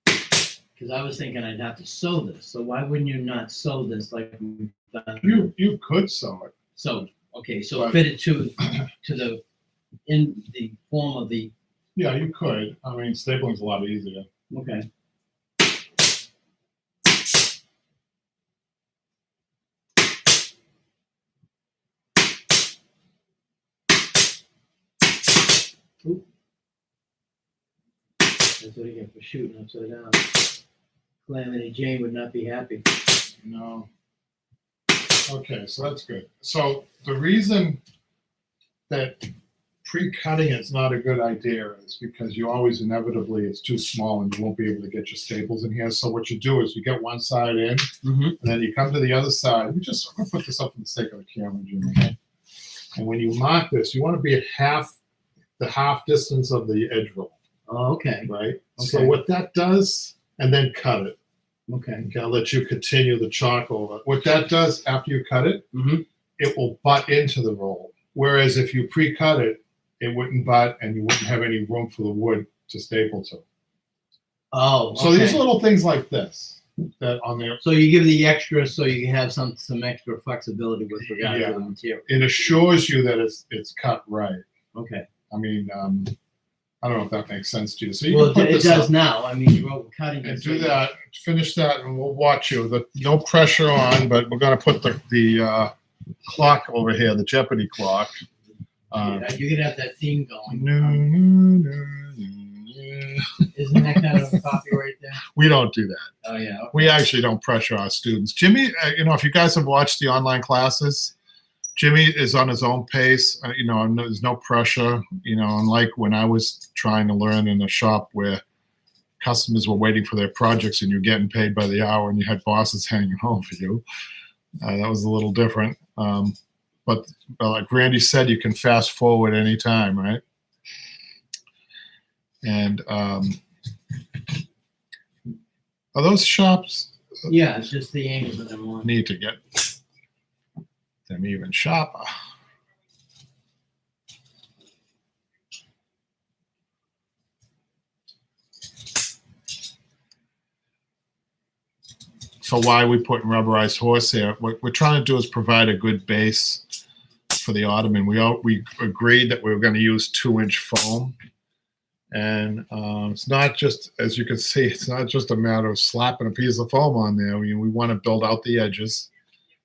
Because I was thinking I'd have to sew this. So why wouldn't you not sew this like we've done? You could sew it. So okay, so fit it to in the form of the. Yeah, you could. I mean, stapling's a lot easier. Okay. Oop. That's what I get for shooting upside down. Calamity Jane would not be happy. No. Okay, so that's good. So the reason that pre-cutting it's not a good idea is because you always inevitably it's too small and you won't be able to get your staples in here. So what you do is you get one side in, and then you come to the other side. I'm going to put this up for the sake of the camera, Jimmy. Okay? And when you mark this, you want to be at the half distance of the edge roll. Oh, okay. Right? Okay. So what that does, and then cut it. Okay. I'll let you continue the chalk over. What that does after you cut it, it will butt into the roll. Whereas if you pre-cut it, it wouldn't butt and you wouldn't have any room for the wood to staple to. Oh, okay. So these little things like this that on there. So you give the extra so you can have some extra flexibility with regard to the material. It assures you that it's cut right. Okay. I mean, I don't know if that makes sense to you. So you well, can put it this does up now. I mean, we're cutting and it. do that. Finish that, and we'll watch you. No pressure on, but we're going to put the clock over here, the Jeopardy clock. You're gonna have that theme going. Isn't that kind of copy right there? We don't do that. Oh yeah. Okay. We actually don't pressure our students. Jimmy, if you guys have watched the online classes, Jimmy is on his own pace. There's no pressure. Unlike when I was trying to learn in a shop where customers were waiting for their projects and you're getting paid by the hour and you had bosses hanging home for you. That was a little different. But like Randy said, you can fast forward any time, right? And are those shops? Yeah, it's just the angle that I'm on. Need to get them even sharper. So why are we putting rubberized horsehair? What we're trying to do is provide a good base for the ottoman. We agreed that we were going to use 2-inch foam. And it's not just, as you can see, it's not just a matter of slapping a piece of foam on there. We want to build out the edges.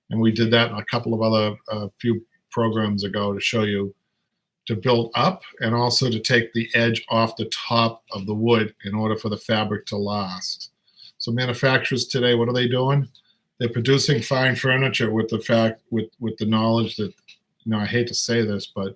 And we did that in a couple of other few programs ago to show you to build up and also to take the edge off the top of the wood in order for the fabric to last. So manufacturers today, what are they doing? They're producing fine furniture with the knowledge that, I hate to say this, but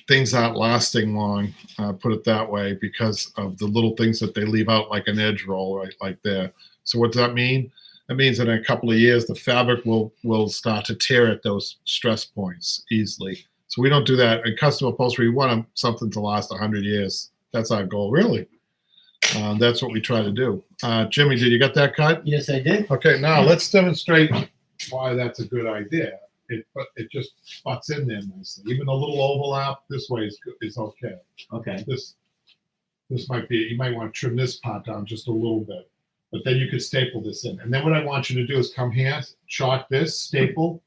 things aren't lasting long, put it that way, because of the little things that they leave out, like an edge roll right like there. So what does that mean? That means that in a couple of years, the fabric will start to tear at those stress points easily. So we don't do that. In custom upholstery, we want something to last 100 years. That's our goal, really. That's what we try to do. Jimmy, did you get that cut? Yes, I did. Okay, now let's demonstrate why that's a good idea. It just butts in there nicely. Even a little overlap this way is okay. Okay. This might be, you might want to trim this part down just a little bit, but then you could staple this in. And then what I want you to do is come here, chalk this, staple,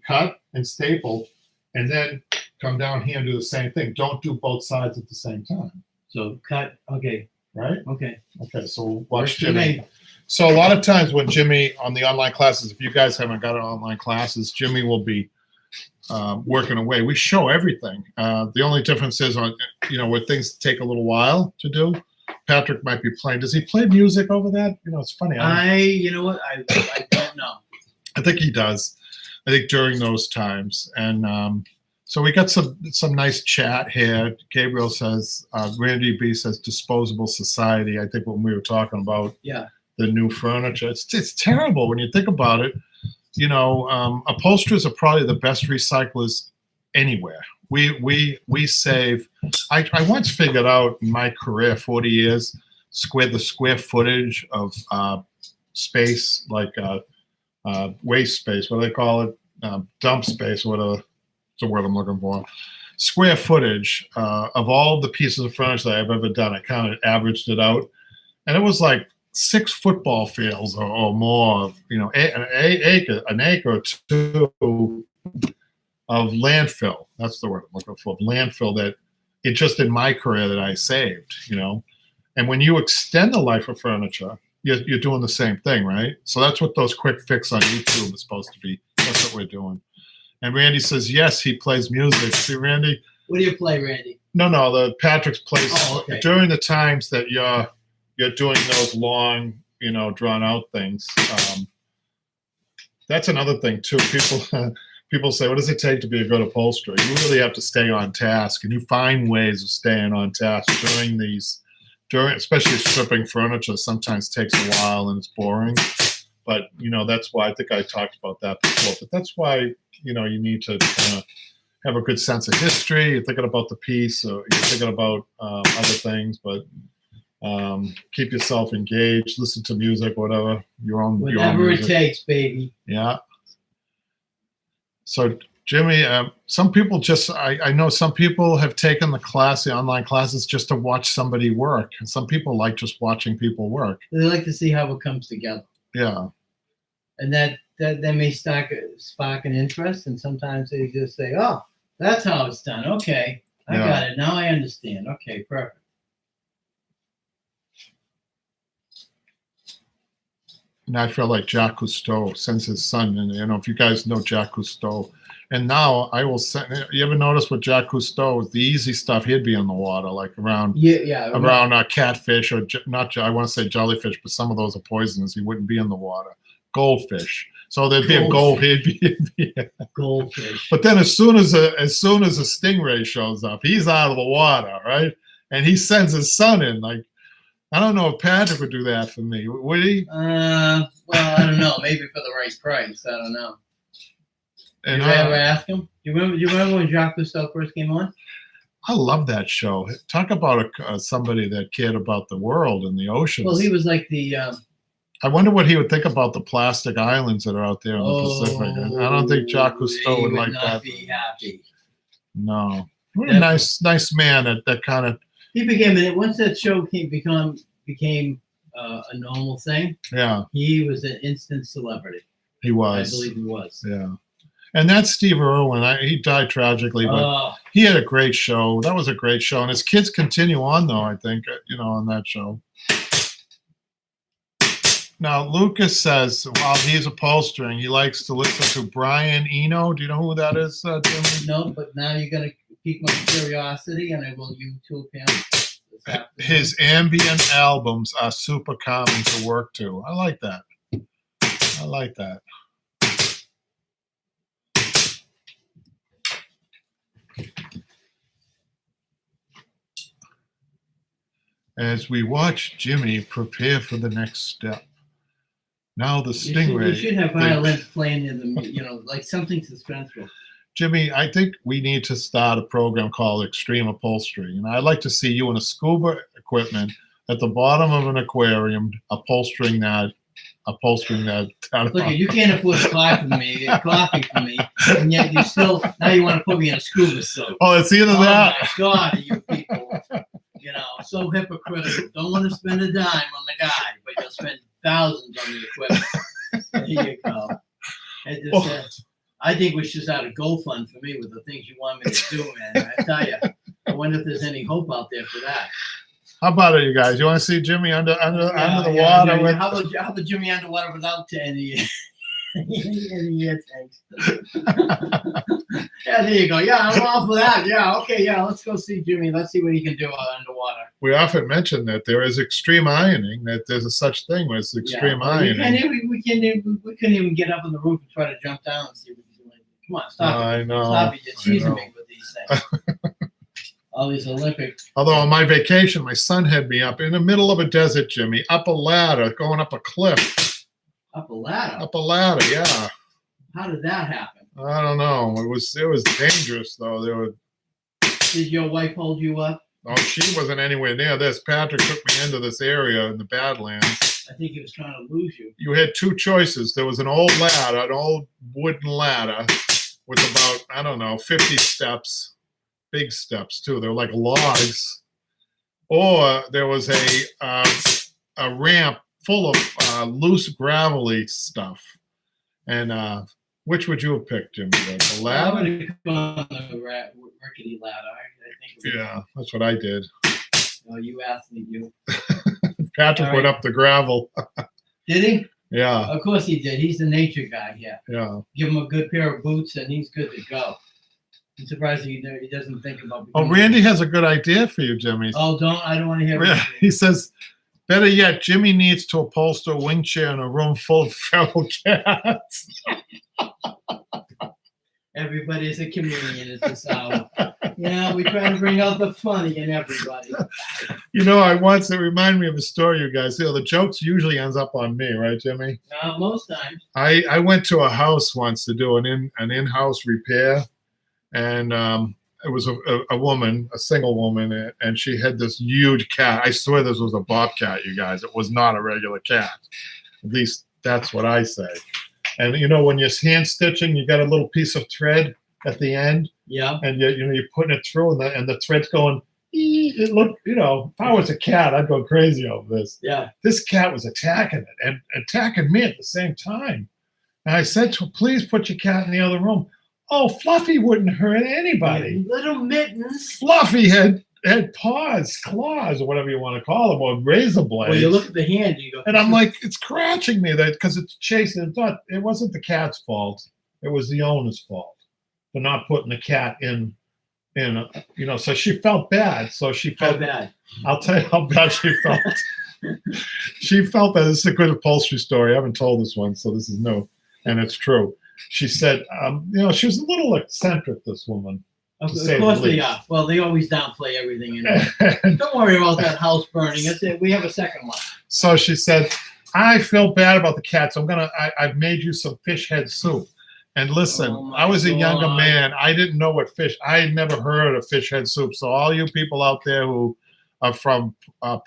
cut and staple, and then come down here and do the same thing. Don't do both sides at the same time. So cut, okay. Right? Okay. Okay, so watch Jimmy. So a lot of times when Jimmy, on the online classes, if you guys haven't got online classes, Jimmy will be working away. We show everything. The only difference is on, where things take a little while to do. Patrick might be playing. Does he play music over that? It's funny. I don't know. I think he does. I think during those times. And so we got some nice chat here. Gabriel says, Randy B says, disposable society. I think when we were talking about the new furniture, it's terrible when you think about it. Upholsterers are probably the best recyclers anywhere. We save. I once figured out in my career, 40 years, the square footage of space, like waste space. What do they call it? Dump space. Whatever. The word I'm looking for. Square footage of all the pieces of furniture that I've ever done. I kind of averaged it out, and it was like 6 football fields or more. An acre or 2 of landfill. That's the word I'm looking for. Landfill that it just in my career that I saved. And when you extend the life of furniture, you're doing the same thing, right? So that's what those quick fix on YouTube is supposed to be. That's what we're doing. And Randy says, yes, he plays music. See, Randy? What do you play, Randy? No, the Patrick's plays okay. During the times that you're doing those long, drawn out things. That's another thing too. People say, what does it take to be a good upholsterer? You really have to stay on task, and you find ways of staying on task during especially stripping furniture. Sometimes takes a while and it's boring. But, that's why I think I talked about that before. But that's why, you need to kind of have a good sense of history. You're thinking about the piece, or you're thinking about other things. But keep yourself engaged. Listen to music, whatever. Whatever it takes, baby. Yeah. So, Jimmy, some people I know some people have taken the online classes just to watch somebody work. And some people like just watching people work. They like to see how it comes together. Yeah. And that may spark an interest, and sometimes they just say, oh, that's how it's done. Okay, I got it. Now I understand. Okay, perfect. And I feel like Jacques Cousteau sends his son, and if you guys know Jacques Cousteau, And now I will send. You ever notice with Jacques Cousteau, the easy stuff, he'd be in the water, like around catfish or not. I want to say jellyfish, but some of those are poisonous. He wouldn't be in the water. Goldfish. So there'd be a gold. He'd be goldfish. But then as soon as a stingray shows up, he's out of the water, right? And he sends his son in. Like, I don't know if Patrick would do that for me. Would he? Well, I don't know. Maybe for the right price. I don't know. And did you ever ask him? Do you remember when Jacques Cousteau first came on? I love that show. Talk about somebody that cared about the world and the oceans. Well, he was like the. I wonder what he would think about the plastic islands that are out there in the Pacific. I don't think Jacques Cousteau would like that. Be happy. No, what a nice man. That kind of. He became once that show became a normal thing. Yeah. He was an instant celebrity. He was. I believe he was. Yeah. And that's Steve Irwin. He died tragically, but he had a great show. That was a great show. And his kids continue on, though, I think, on that show. Now, Lucas says while he's upholstering, he likes to listen to Brian Eno. Do you know who that is, Jimmy? No, but now you're going to pique my curiosity, and I will YouTube him. His ambient albums are super common to work to. I like that. As we watch Jimmy prepare for the next step. Now the stingray. You should have violins playing in the, like something suspenseful. Jimmy, I think we need to start a program called Extreme Upholstery. And I'd like to see you in a scuba equipment at the bottom of an aquarium upholstering that. Look, you can't afford coffee for me, and yet now you want to put me in a scuba suit. Oh, it's either that. Oh my God, you people, so hypocritical. Don't want to spend a dime on the guy, but you'll spend thousands on the equipment. There you go. I think we should start a GoFund for me with the things you want me to do, man. I tell you, I wonder if there's any hope out there for that. How about it, you guys? You want to see Jimmy under the water? Yeah. How about Jimmy underwater without any air tanks? Yeah, there you go. Yeah, I'm all for that. Yeah, okay, yeah, let's go see Jimmy. Let's see what he can do underwater. We often mention that there is extreme ironing, that there's a such thing as extreme ironing. We couldn't even get up on the roof and try to jump down and see what he's doing. Come on, stop it. I know. Stop it. You're teasing me with these things. All these Olympics. Although on my vacation, my son had me up in the middle of a desert, Jimmy, up a ladder, going up a cliff. Up a ladder? Up a ladder, yeah. How did that happen? I don't know. It was dangerous, though. Did your wife hold you up? Oh, she wasn't anywhere near this. Patrick took me into this area in the Badlands. I think he was trying to lose you. You had two choices. There was an old ladder, an old wooden lamp with about, 50 steps. Big steps too. They were like logs, or there was a ramp full of loose gravelly stuff. And which would you have picked, Jimmy? The ladder? I would have gone the rickety ladder. I think. Yeah, that's what I did. Oh, you asked me, you. Patrick went up the gravel. Did he? Yeah. Of course he did. He's the nature guy. Yeah. Yeah. Give him a good pair of boots, and he's good to go. I'm surprised he doesn't think about. Oh, Randy has a good idea for you, Jimmy. Oh, I don't want to hear it. He says, better yet, Jimmy needs to upholster a wing chair in a room full of feral cats. Everybody's a comedian at this hour. We try to bring out the funny in everybody. It reminded me of a story, you guys. The jokes usually ends up on me, right, Jimmy? Most times. I went to a house once to do an in-house repair. And it was a woman, a single woman, and she had this huge cat. I swear this was a bobcat, you guys. It was not a regular cat. At least that's what I say. And, when you're hand stitching, you got a little piece of thread at the end. Yeah. And, you're putting it through, and the thread's going, it looked, if I was a cat, I'd go crazy over this. Yeah. This cat was attacking it and attacking me at the same time. And I said to her, please put your cat in the other room. Oh, Fluffy wouldn't hurt anybody. Little mittens. Fluffy had paws, claws, or whatever you want to call them, or razor blades. Well, you look at the hand, you go. And I'm like, it's scratching me because it's chasing. It wasn't the cat's fault. It was the owner's fault. for not putting the cat in, so she felt bad. So she How felt bad? I'll tell you how bad she felt. She felt that this is a good upholstery story. I haven't told this one, so this is new, and it's true. She said, she was a little eccentric, this woman. Of course they are. Well, they always downplay everything. Don't worry about that house burning. We have a second one. So she said, I feel bad about the cat, so I've made you some fish head soup. And listen, I was a younger man. I didn't know what I had never heard of fish head soup. So all you people out there who are from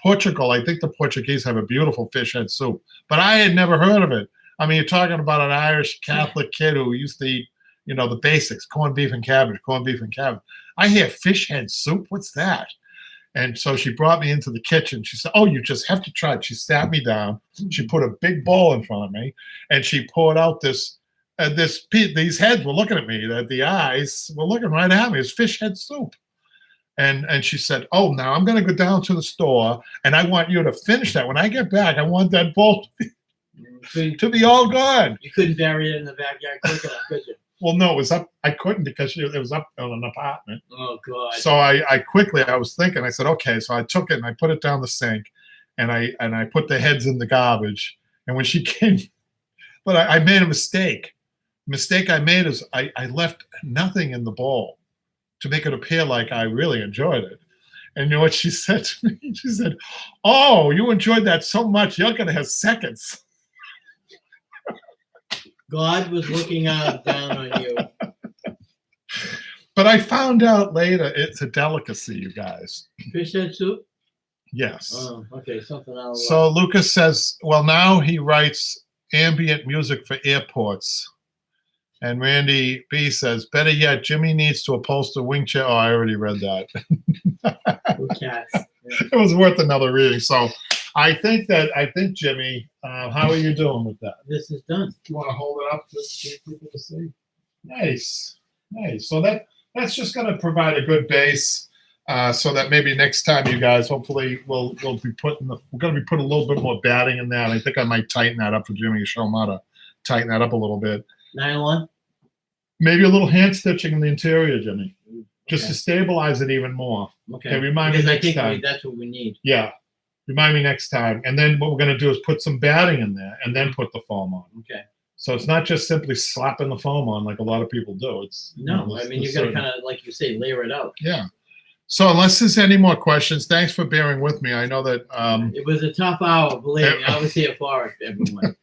Portugal, I think the Portuguese have a beautiful fish head soup. But I had never heard of it. I mean, you're talking about an Irish Catholic kid who used to eat, the basics, corned beef and cabbage, corned beef and cabbage. I hear fish head soup. What's that? And so she brought me into the kitchen. She said, oh, you just have to try it. She sat me down. She put a big bowl in front of me, and she poured out these heads were looking at me. The eyes were looking right at me. It's fish head soup. And she said, oh, now I'm going to go down to the store, and I want you to finish that. When I get back, I want that bowl to be all gone. You couldn't bury it in the backyard quick enough, could you? Well, no, it was up. I couldn't because it was up on an apartment. Oh, God. So I was thinking, I said, okay. So I took it and I put it down the sink, and I put the heads in the garbage. And when she came, but I made a mistake. The mistake I made is I left nothing in the bowl to make it appear like I really enjoyed it. And you know what she said to me? She said, oh, you enjoyed that so much, you're going to have seconds. God was looking down on you. But I found out later it's a delicacy, you guys. Fish head soup? Yes. Oh, okay, something else. So Lucas says, well, now he writes ambient music for airports. And Randy B says, better yet, Jimmy needs to upholster wing chair. Oh, I already read that. Cats. Yeah. It was worth another reading. So I think, Jimmy, how are you doing with that? This is done. You want to hold it up for people to see? Nice. So that's just going to provide a good base, so that maybe next time, you guys, hopefully we're going to be putting a little bit more batting in that. I think I might tighten that up for Jimmy to show him how to tighten that up a little bit. Nylon? Maybe a little hand stitching in the interior, Jimmy, just to stabilize it even more. Okay. Remind me next time. That's what we need. Yeah. Remind me next time. And then what we're going to do is put some batting in there and then put the foam on. Okay. So it's not just simply slapping the foam on like a lot of people do. You've got to kind of, like you say, layer it out. Yeah. So unless there's any more questions, thanks for bearing with me. I know that it was a tough hour, believe me. I was here for it, everyone.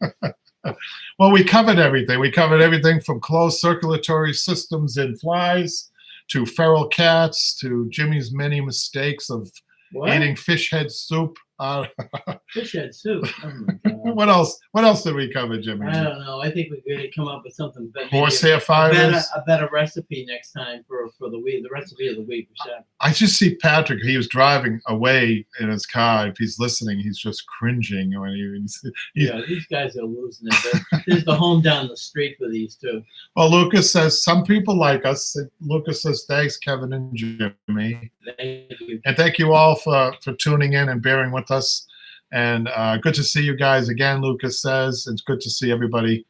Well, we covered everything. We covered everything from closed circulatory systems in flies to feral cats to Jimmy's many mistakes of eating fish head soup. Fish head soup. Oh my God. What else did we cover, Jimmy? I don't know. I think we could come up with something better. Horsehair fibers. A better recipe next time for the week. The recipe of the week. I just see Patrick. He was driving away in his car. If he's listening, he's just cringing when yeah, these guys are losing it. There's the home down the street for these two. Well, Lucas says some people like us. Lucas says thanks, Kevin and Jimmy. Thank you. And thank you all for tuning in and bearing with us. And good to see you guys again, Lucas says. It's good to see everybody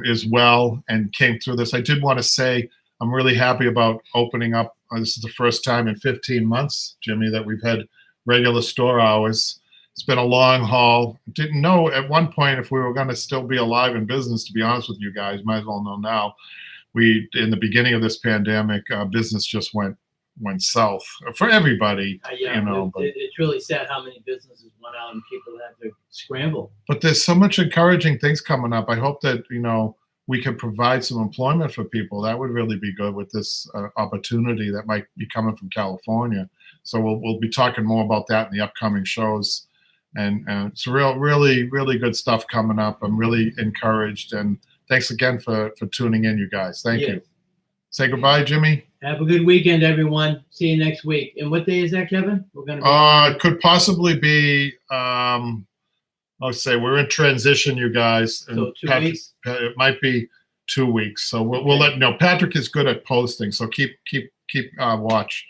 is well and came through this. I did want to say I'm really happy about opening up. This is the first time in 15 months, Jimmy, that we've had regular store hours. It's been a long haul. Didn't know at one point if we were going to still be alive in business, to be honest with you guys. Might as well know now. In the beginning of this pandemic, business just went south for everybody. It's really sad how many businesses went out and people had to scramble. But there's so much encouraging things coming up. I hope that we can provide some employment for people. That would really be good with this opportunity that might be coming from California. So we'll be talking more about that in the upcoming shows. And it's really, really good stuff coming up. I'm really encouraged. And thanks again for tuning in, you guys. Thank you. Say goodbye, Jimmy. Have a good weekend, everyone. See you next week. And what day is that, Kevin? We're gonna. It could possibly be. Let's say we're in transition, you guys. And so 2 weeks. It might be 2 weeks. So we'll let you know. Patrick is good at posting, so keep watch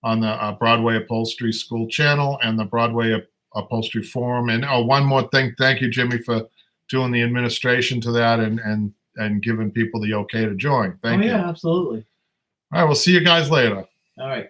on the Broadway Upholstery School channel and the Broadway Upholstery Forum. And one more thing, thank you, Jimmy, for doing the administration to that and and giving people the okay to join. Thank you. Yeah, absolutely. All right, we'll see you guys later. All right.